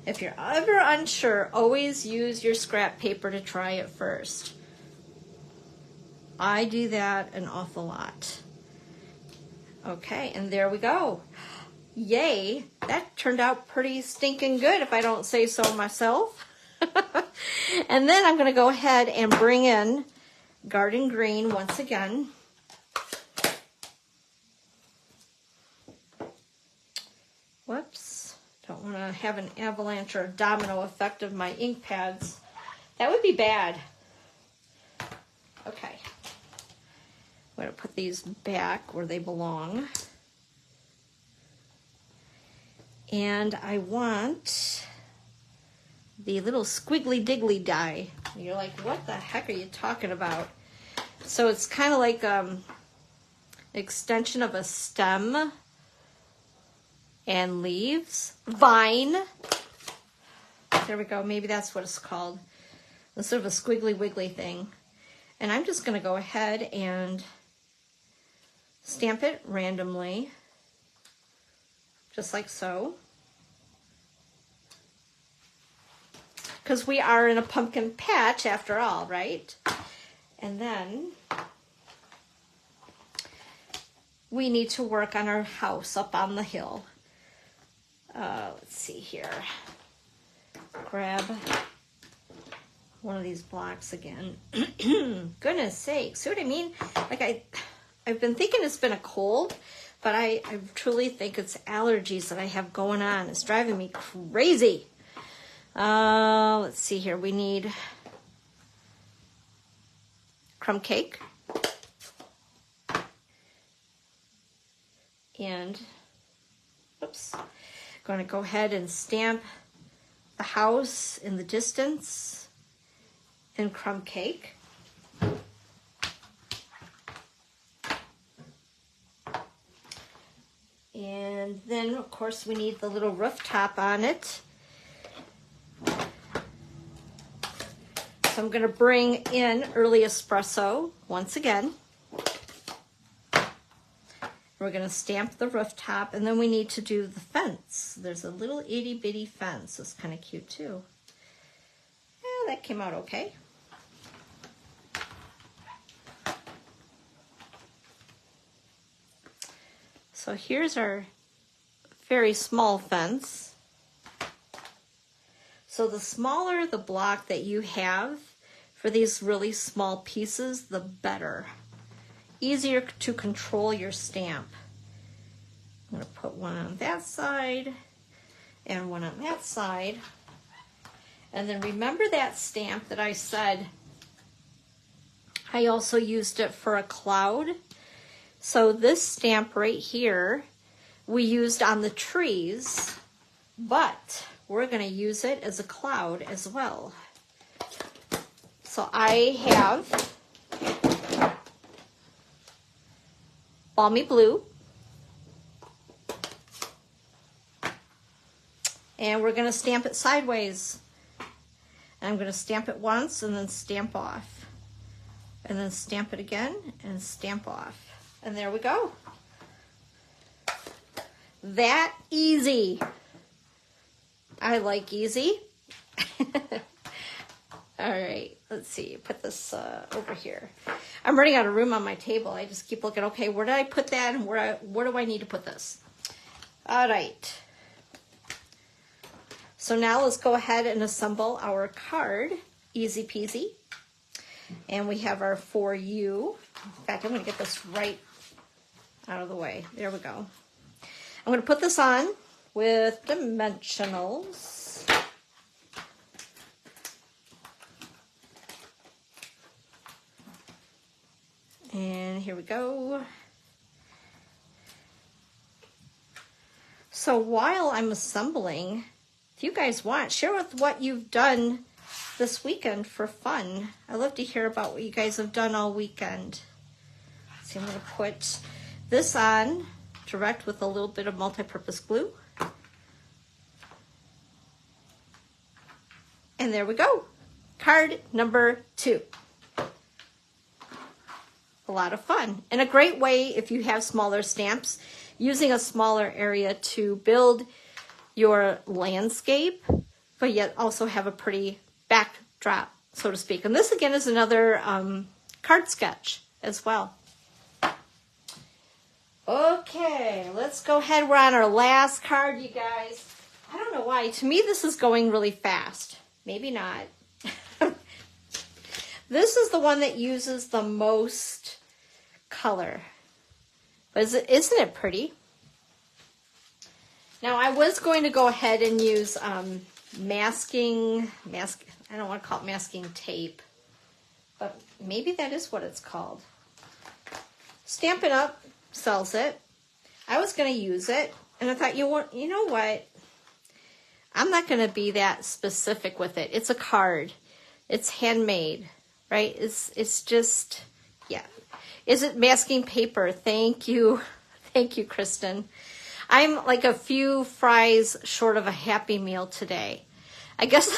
if you're ever unsure, always use your scrap paper to try it first. I do that an awful lot. Okay, and there we go. Yay, that turned out pretty stinking good if I don't say so myself. And then I'm going to go ahead and bring in Garden Green once again. Whoops, don't want to have an avalanche or domino effect of my ink pads. That would be bad. Okay, I'm going to put these back where they belong. And I want the little squiggly diggly die. And you're like, what the heck are you talking about? So it's kind of like extension of a stem and leaves. Vine. There we go. Maybe that's what it's called. It's sort of a squiggly wiggly thing. And I'm just going to go ahead and stamp it randomly. Just like so. Because we are in a pumpkin patch after all, right? And then we need to work on our house up on the hill. Let's see here. Grab one of these blocks again. Goodness sakes, see what I mean? Like I've been thinking it's been a cold, but I truly think it's allergies that I have going on. It's driving me crazy. Let's see here. We need crumb cake. And, oops, going to go ahead and stamp the house in the distance in crumb cake. And then, of course, we need the little rooftop on it. So I'm going to bring in early espresso once again. We're going to stamp the rooftop, and then we need to do the fence. There's a little itty bitty fence. It's kind of cute too. Yeah, that came out okay. So here's our very small fence. So the smaller the block that you have for these really small pieces, the better. Easier to control your stamp. I'm going to put one on that side and one on that side. And then remember that stamp that I said I also used it for a cloud? So this stamp right here we used on the trees, but we're going to use it as a cloud as well. So I have Balmy Blue. And we're going to stamp it sideways. And I'm going to stamp it once and then stamp off. And then stamp it again and stamp off. And there we go. That easy. I like easy. All right, let's see. Put this over here. I'm running out of room on my table. I just keep looking. Okay, where did I put that, and where do I need to put this? All right. So now let's go ahead and assemble our card. Easy peasy. And we have our For You. In fact, I'm going to get this right out of the way. There we go. I'm going to put this on with dimensionals. And here we go. So while I'm assembling, if you guys want, share with what you've done this weekend for fun. I love to hear about what you guys have done all weekend. So I'm going to put this on direct with a little bit of multi-purpose glue. And there we go. Card number 2. A lot of fun. And a great way, if you have smaller stamps, using a smaller area to build your landscape, but yet also have a pretty backdrop, so to speak. And this again is another card sketch as well. Okay, let's go ahead. We're on our last card, you guys. I don't know why. To me, this is going really fast. Maybe not. This is the one that uses the most color. But isn't it pretty? Now, I was going to go ahead and use I don't want to call it masking tape, but maybe that is what it's called. Stampin' Up sells it. I was going to use it, and I thought, you know what? I'm not going to be that specific with it. It's a card. It's handmade, right? It's just, yeah. Is it masking paper? Thank you. Thank you, Kristen. I'm like a few fries short of a Happy Meal today. I guess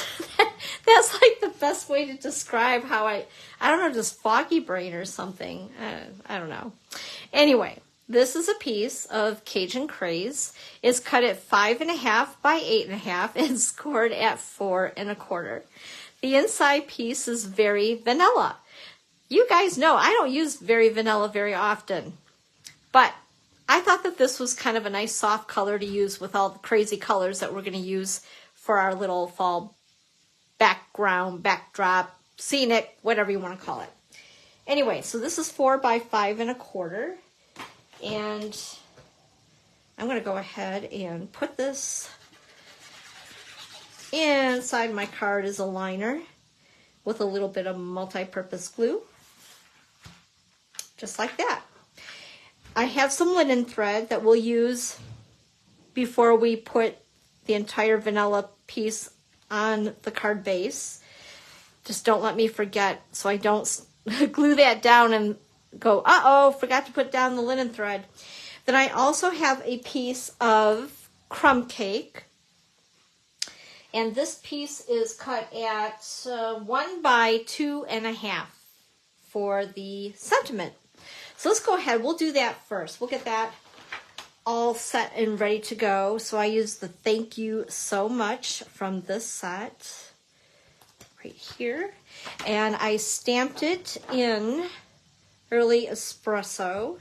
that's like the best way to describe how I don't know, just foggy brain or something. I don't know. Anyway, this is a piece of Cajun Craze. It's cut at 5.5 by 8.5 and scored at 4 1/4. The inside piece is very vanilla. You guys know I don't use very vanilla very often, but I thought that this was kind of a nice soft color to use with all the crazy colors that we're going to use for our little fall background, backdrop, scenic, whatever you want to call it. Anyway, so this is 4 by 5 1/4, and I'm going to go ahead and put this inside my card as a liner with a little bit of multi-purpose glue, just like that. I have some linen thread that we'll use before we put the entire vanilla piece on the card base. Just don't let me forget so I don't glue that down and go, uh-oh, forgot to put down the linen thread. Then I also have a piece of crumb cake. And this piece is cut at 1 by 2.5 for the sentiment. So let's go ahead. We'll do that first. We'll get that all set and ready to go. So I use the thank you so much from this set right here. And I stamped it in Early Espresso.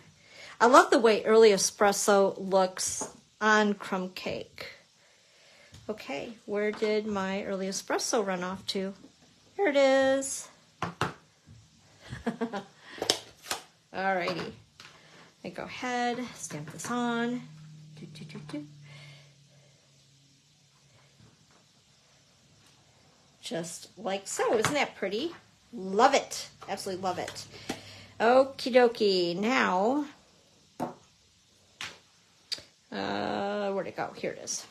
I love the way Early Espresso looks on crumb cake. Okay, where did my Early Espresso run off to? Here it is. Alrighty. I go ahead, stamp this on. Just like so. Isn't that pretty? Love it. Absolutely love it. Okie dokie. Now, where'd it go? Here it is.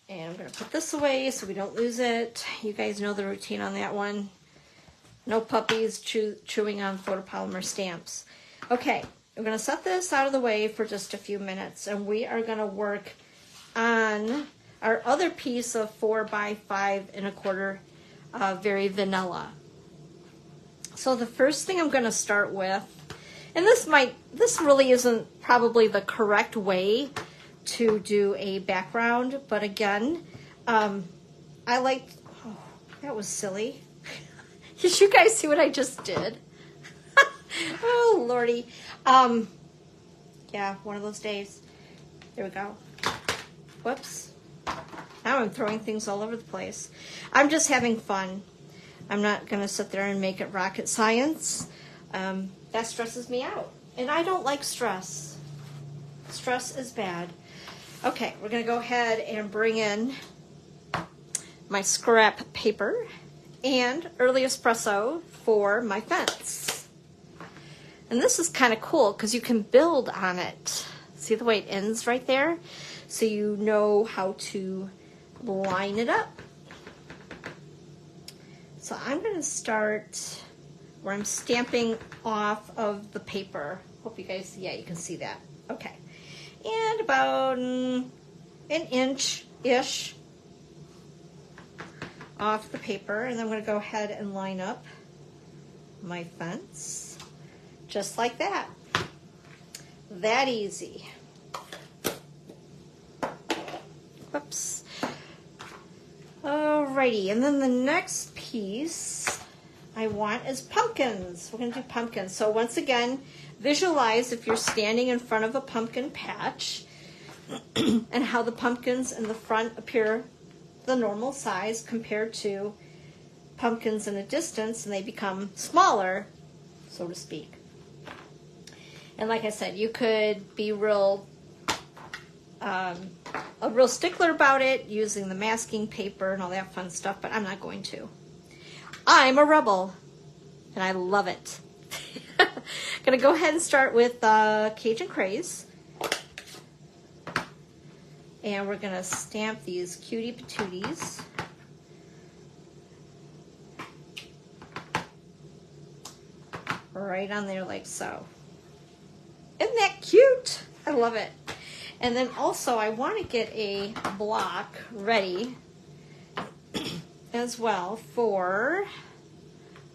And I'm going to put this away so we don't lose it. You guys know the routine on that one. No puppies chewing on photopolymer stamps. Okay, we're going to set this out of the way for just a few minutes, and we are going to work on our other piece of 4 by 5 1/4 very vanilla. So the first thing I'm going to start with, and this really isn't probably the correct way to do a background, but again, I like, oh, that was silly. Did you guys see what I just did? Oh, Lordy. Yeah, one of those days. There we go. Whoops. Now I'm throwing things all over the place. I'm just having fun. I'm not going to sit there and make it rocket science. That stresses me out. And I don't like stress. Stress is bad. Okay, we're going to go ahead and bring in my scrap paper and Early Espresso for my fence. And this is kind of cool because you can build on it. See the way it ends right there? So you know how to line it up. So I'm going to start where I'm stamping off of the paper. Hope you guys, yeah, you can see that. Okay. And about an inch-ish off the paper. And then I'm going to go ahead and line up my fence just like that. That easy. Whoops. Alrighty, and then the next piece I want is pumpkins. We're going to do pumpkins. So once again, visualize if you're standing in front of a pumpkin patch and how the pumpkins in the front appear the normal size compared to pumpkins in a distance, and they become smaller, so to speak. And like I said, you could be a real stickler about it using the masking paper and all that fun stuff, but I'm not going to. I'm a rebel, and I love it. Gonna go ahead and start with Cajun Craze. And we're gonna stamp these cutie patooties. Right on there like so. Isn't that cute? I love it. And then also I want to get a block ready as well for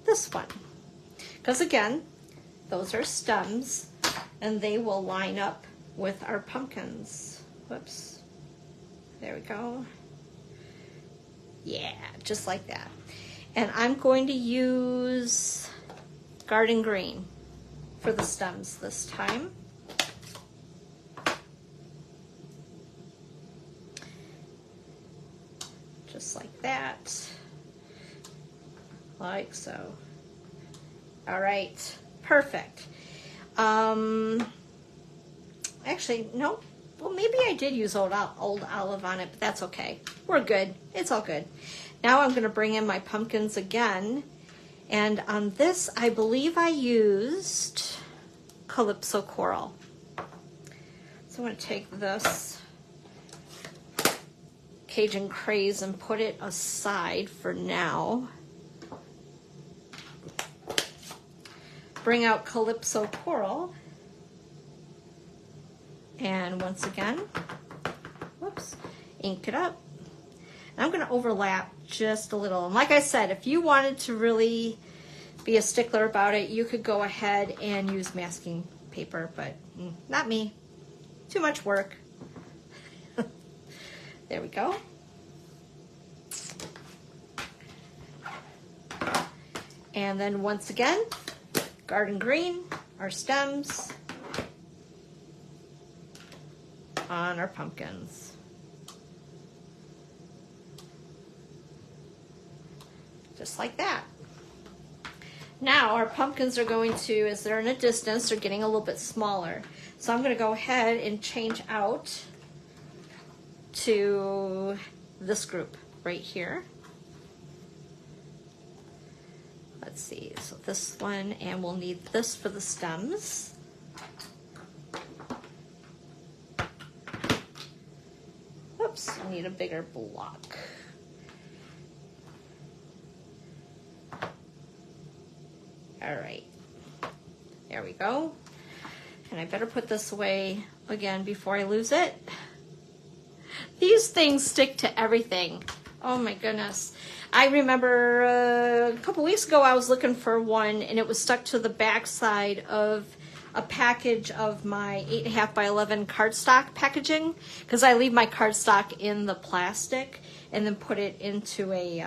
this one. Because again, those are stems and they will line up with our pumpkins. Whoops. There we go. Yeah, just like that. And I'm going to use garden green for the stems this time. Just like that. Like so. All right, perfect. Actually, no. Well, maybe I did use old olive on it, but that's okay. We're good. It's all good. Now I'm going to bring in my pumpkins again. And on this, I believe I used Calypso Coral. So I'm going to take this Cajun Craze and put it aside for now. Bring out Calypso Coral. And once again, whoops, ink it up. And I'm going to overlap just a little. And like I said, if you wanted to really be a stickler about it, you could go ahead and use masking paper, but not me. Too much work. There we go. And then once again, garden green, our stems on our pumpkins. Just like that. Now our pumpkins are going to, as they're in a distance, they're getting a little bit smaller. So I'm going to go ahead and change out to this group right here. Let's see, so this one, and we'll need this for the stems. Oops, I need a bigger block. All right, there we go. And I better put this away again before I lose it. These things stick to everything. Oh my goodness. I remember a couple weeks ago I was looking for one and it was stuck to the back side of a package of my 8.5 by 11 cardstock packaging, because I leave my cardstock in the plastic and then put it into a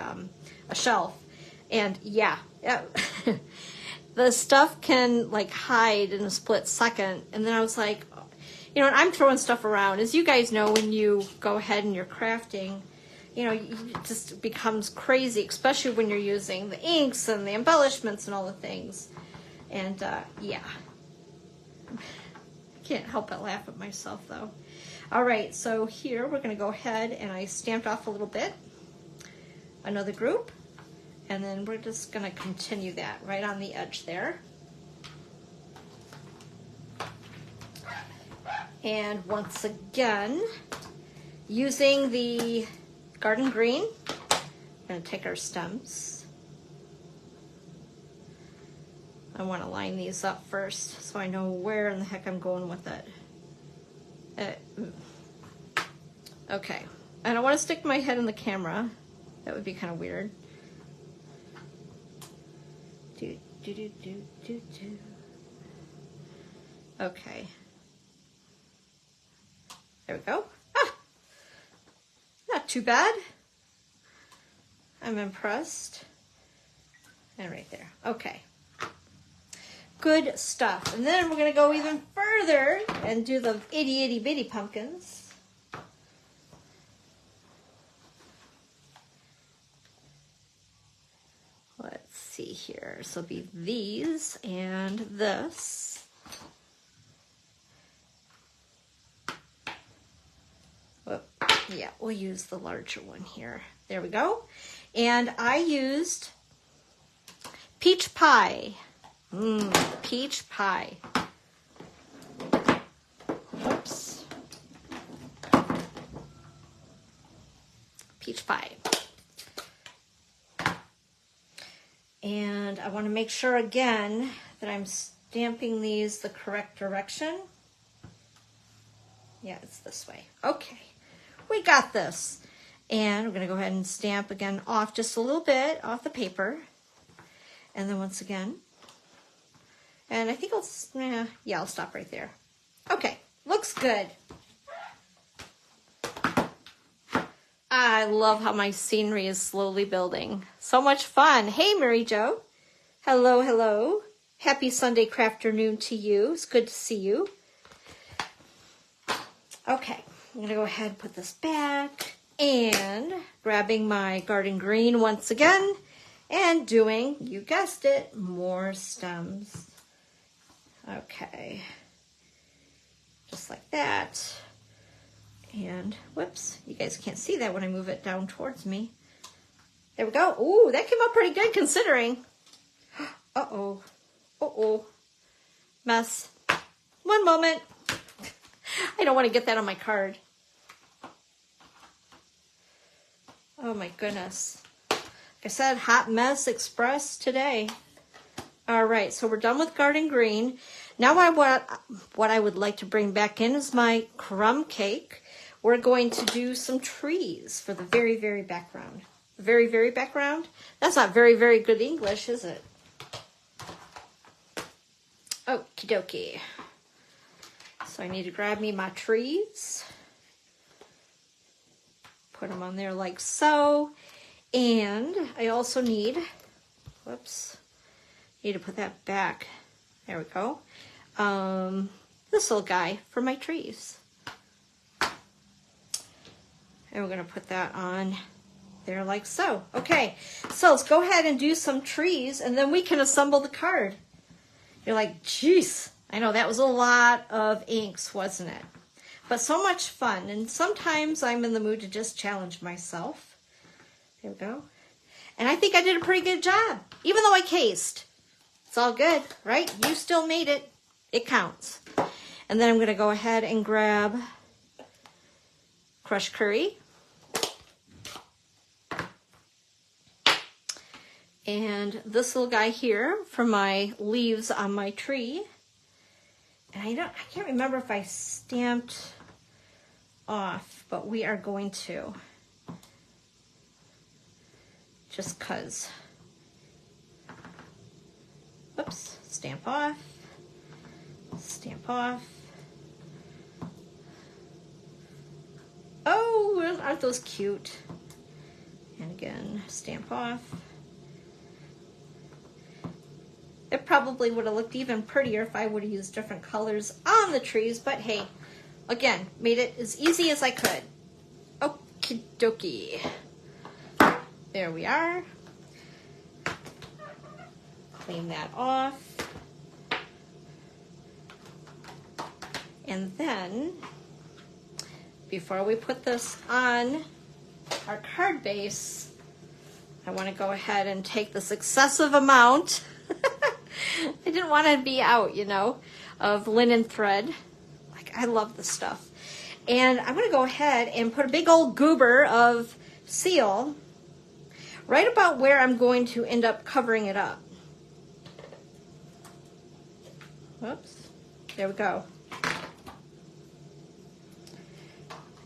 shelf. And yeah, the stuff can like hide in a split second. And then I was like, you know, and I'm throwing stuff around. As you guys know, when you go ahead and you're crafting, you know, it just becomes crazy, especially when you're using the inks and the embellishments and all the things. And yeah, I can't help but laugh at myself though. All right, so here we're going to go ahead and I stamped off a little bit, another group, and then we're just going to continue that right on the edge there. And once again, using the garden green, we're going to take our stems. I want to line these up first so I know where in the heck I'm going with it. Okay, I don't want to stick my head in the camera. That would be kind of weird. Okay. There we go. Ah, not too bad. I'm impressed. And right there. Okay. Good stuff. And then we're going to go even further and do the itty itty bitty pumpkins. Let's see here. So it'll be these and this. Whoop. Yeah, we'll use the larger one here. There we go. And I used peach pie. Peach pie. Oops. Peach pie. And I want to make sure again that I'm stamping these the correct direction. Yeah, it's this way. Okay, we got this. And we're going to go ahead and stamp again off just a little bit off the paper. And then once again. And I think I'll stop right there. Okay, looks good. I love how my scenery is slowly building. So much fun. Hey, Mary Jo. Hello, hello. Happy Sunday crafternoon to you. It's good to see you. Okay, I'm gonna go ahead and put this back and grabbing my garden green once again and doing, you guessed it, more stems. Okay, just like that. And whoops, you guys can't see that when I move it down towards me. There we go. Ooh, that came out pretty good considering. Uh-oh. Uh-oh. Mess. One moment. I don't want to get that on my card. Oh my goodness. Like I said, hot mess express today. All right, so we're done with garden green. Now what I would like to bring back in is my crumb cake. We're going to do some trees for the very, very background. Very, very background? That's not very, very good English, is it? Okie dokie. So I need to grab me my trees. Put them on there like so. And I also need, whoops, need to put that back. There we go. This little guy for my trees. And we're going to put that on there like so. Okay, so let's go ahead and do some trees and then we can assemble the card. You're like, geez, I know that was a lot of inks, wasn't it? But so much fun. And sometimes I'm in the mood to just challenge myself. There we go. And I think I did a pretty good job, even though I cased. It's all good, right? You still made it. It counts. And then I'm going to go ahead and grab crushed curry. And this little guy here for my leaves on my tree. And I can't remember if I stamped off, but we are going to. Just 'cause. Whoops, stamp off. Stamp off. Oh, aren't those cute? And again, stamp off. It probably would have looked even prettier if I would have used different colors on the trees, but hey, again, made it as easy as I could. Okie dokie. There we are. Clean that off. And then, before we put this on our card base, I want to go ahead and take this excessive amount. I didn't want to be out, you know, of linen thread. Like, I love this stuff. And I'm going to go ahead and put a big old goober of seal right about where I'm going to end up covering it up. Whoops. There we go.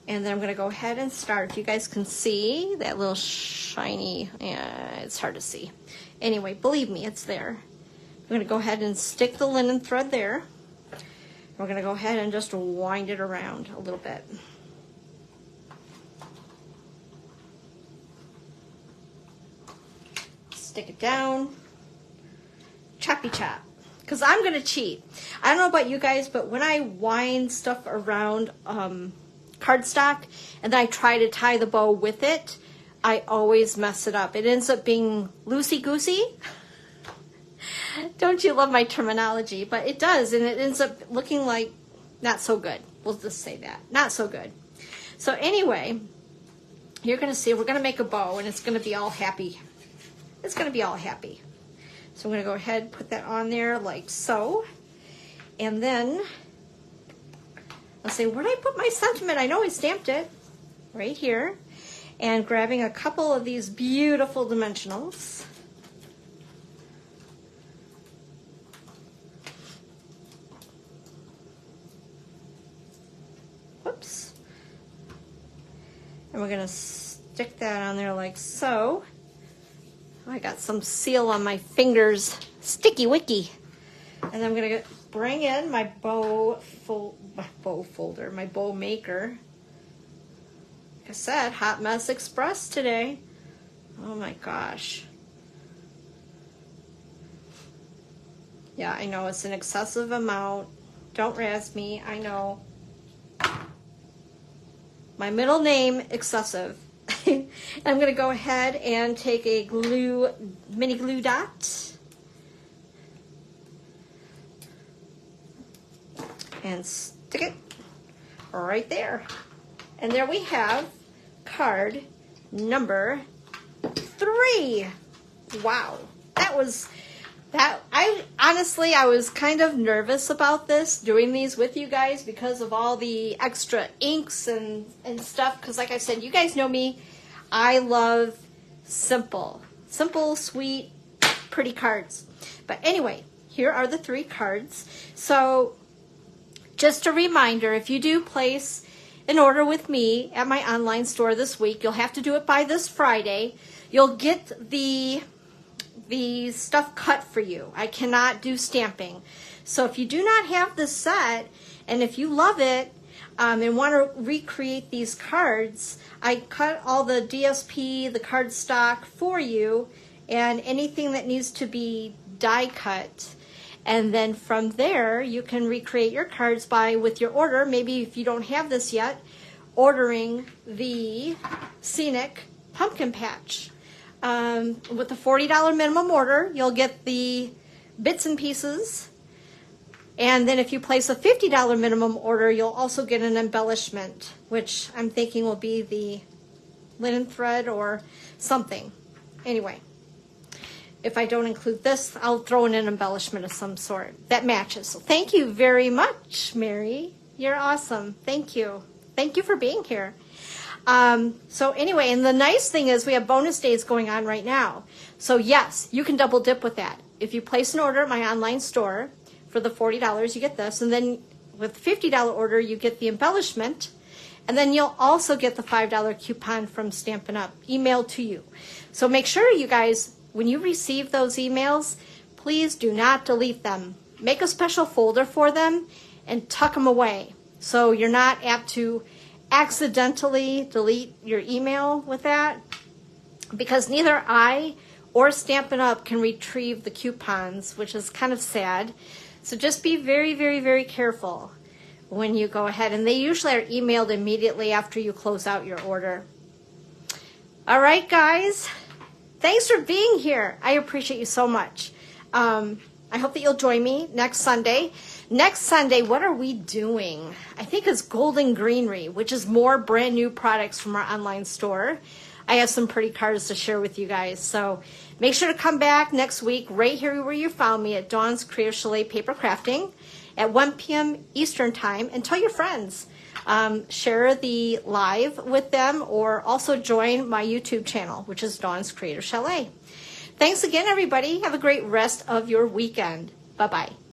And then I'm going to go ahead and start. If you guys can see that little shiny, yeah, it's hard to see. Anyway, believe me, it's there. I'm going to go ahead and stick the linen thread there. We're going to go ahead and just wind it around a little bit. Stick it down. Choppy chop. Because I'm going to cheat. I don't know about you guys, but when I wind stuff around cardstock and then I try to tie the bow with it, I always mess it up. It ends up being loosey-goosey. Don't you love my terminology? But it does, and it ends up looking like not so good. We'll just say that. Not so good. So anyway, you're going to see, we're going to make a bow, and it's going to be all happy. It's going to be all happy. So I'm going to go ahead and put that on there like so. And then, let's say, where did I put my sentiment? I know I stamped it. Right here. And grabbing a couple of these beautiful dimensionals. Whoops. And we're going to stick that on there like so. Oh, I got some seal on my fingers. Sticky wicky. And then I'm going to bring in my bow folder, my bow maker. Like I said, Hot Mess Express today. Oh my gosh. Yeah, I know it's an excessive amount. Don't razz me, I know. My middle name, excessive. I'm going to go ahead and take a mini glue dot. And stick it right there. And there we have card number 3. Wow. I was kind of nervous about this, doing these with you guys because of all the extra inks and stuff. Because like I said, you guys know me. I love simple, sweet, pretty cards. But anyway, here are the 3 cards. So just a reminder, if you do place an order with me at my online store this week, you'll have to do it by this Friday. You'll get the stuff cut for you. I cannot do stamping. So if you do not have this set, and if you love it and want to recreate these cards, I cut all the DSP, the cardstock for you, and anything that needs to be die cut. And then from there, you can recreate your cards with your order. Maybe if you don't have this yet, ordering the Scenic Pumpkin Patch. With a $40 minimum order, you'll get the bits and pieces. And then if you place a $50 minimum order, you'll also get an embellishment, which I'm thinking will be the linen thread or something. Anyway, if I don't include this, I'll throw in an embellishment of some sort that matches. So thank you very much, Mary. You're awesome. Thank you. Thank you for being here. So anyway, and the nice thing is we have bonus days going on right now. So yes, you can double dip with that. If you place an order at my online store for the $40, you get this. And then with $50 order, you get the embellishment. And then you'll also get the $5 coupon from Stampin' Up! Emailed to you. So make sure you guys, when you receive those emails, please do not delete them. Make a special folder for them and tuck them away so you're not apt to accidentally delete your email with that, because neither I or Stampin' Up! Can retrieve the coupons, which is kind of sad. So just be very, very, very careful when you go ahead. And they usually are emailed immediately after you close out your order. All right, guys. Thanks for being here. I appreciate you so much. I hope that you'll join me next Sunday. Next Sunday, what are we doing? I think it's Golden Greenery, which is more brand new products from our online store. I have some pretty cards to share with you guys. So make sure to come back next week right here where you found me at Dawn's Creative Chalet Paper Crafting at 1 p.m. Eastern Time, and tell your friends. Share the live with them, or also join my YouTube channel, which is Dawn's Creative Chalet. Thanks again, everybody. Have a great rest of your weekend. Bye-bye.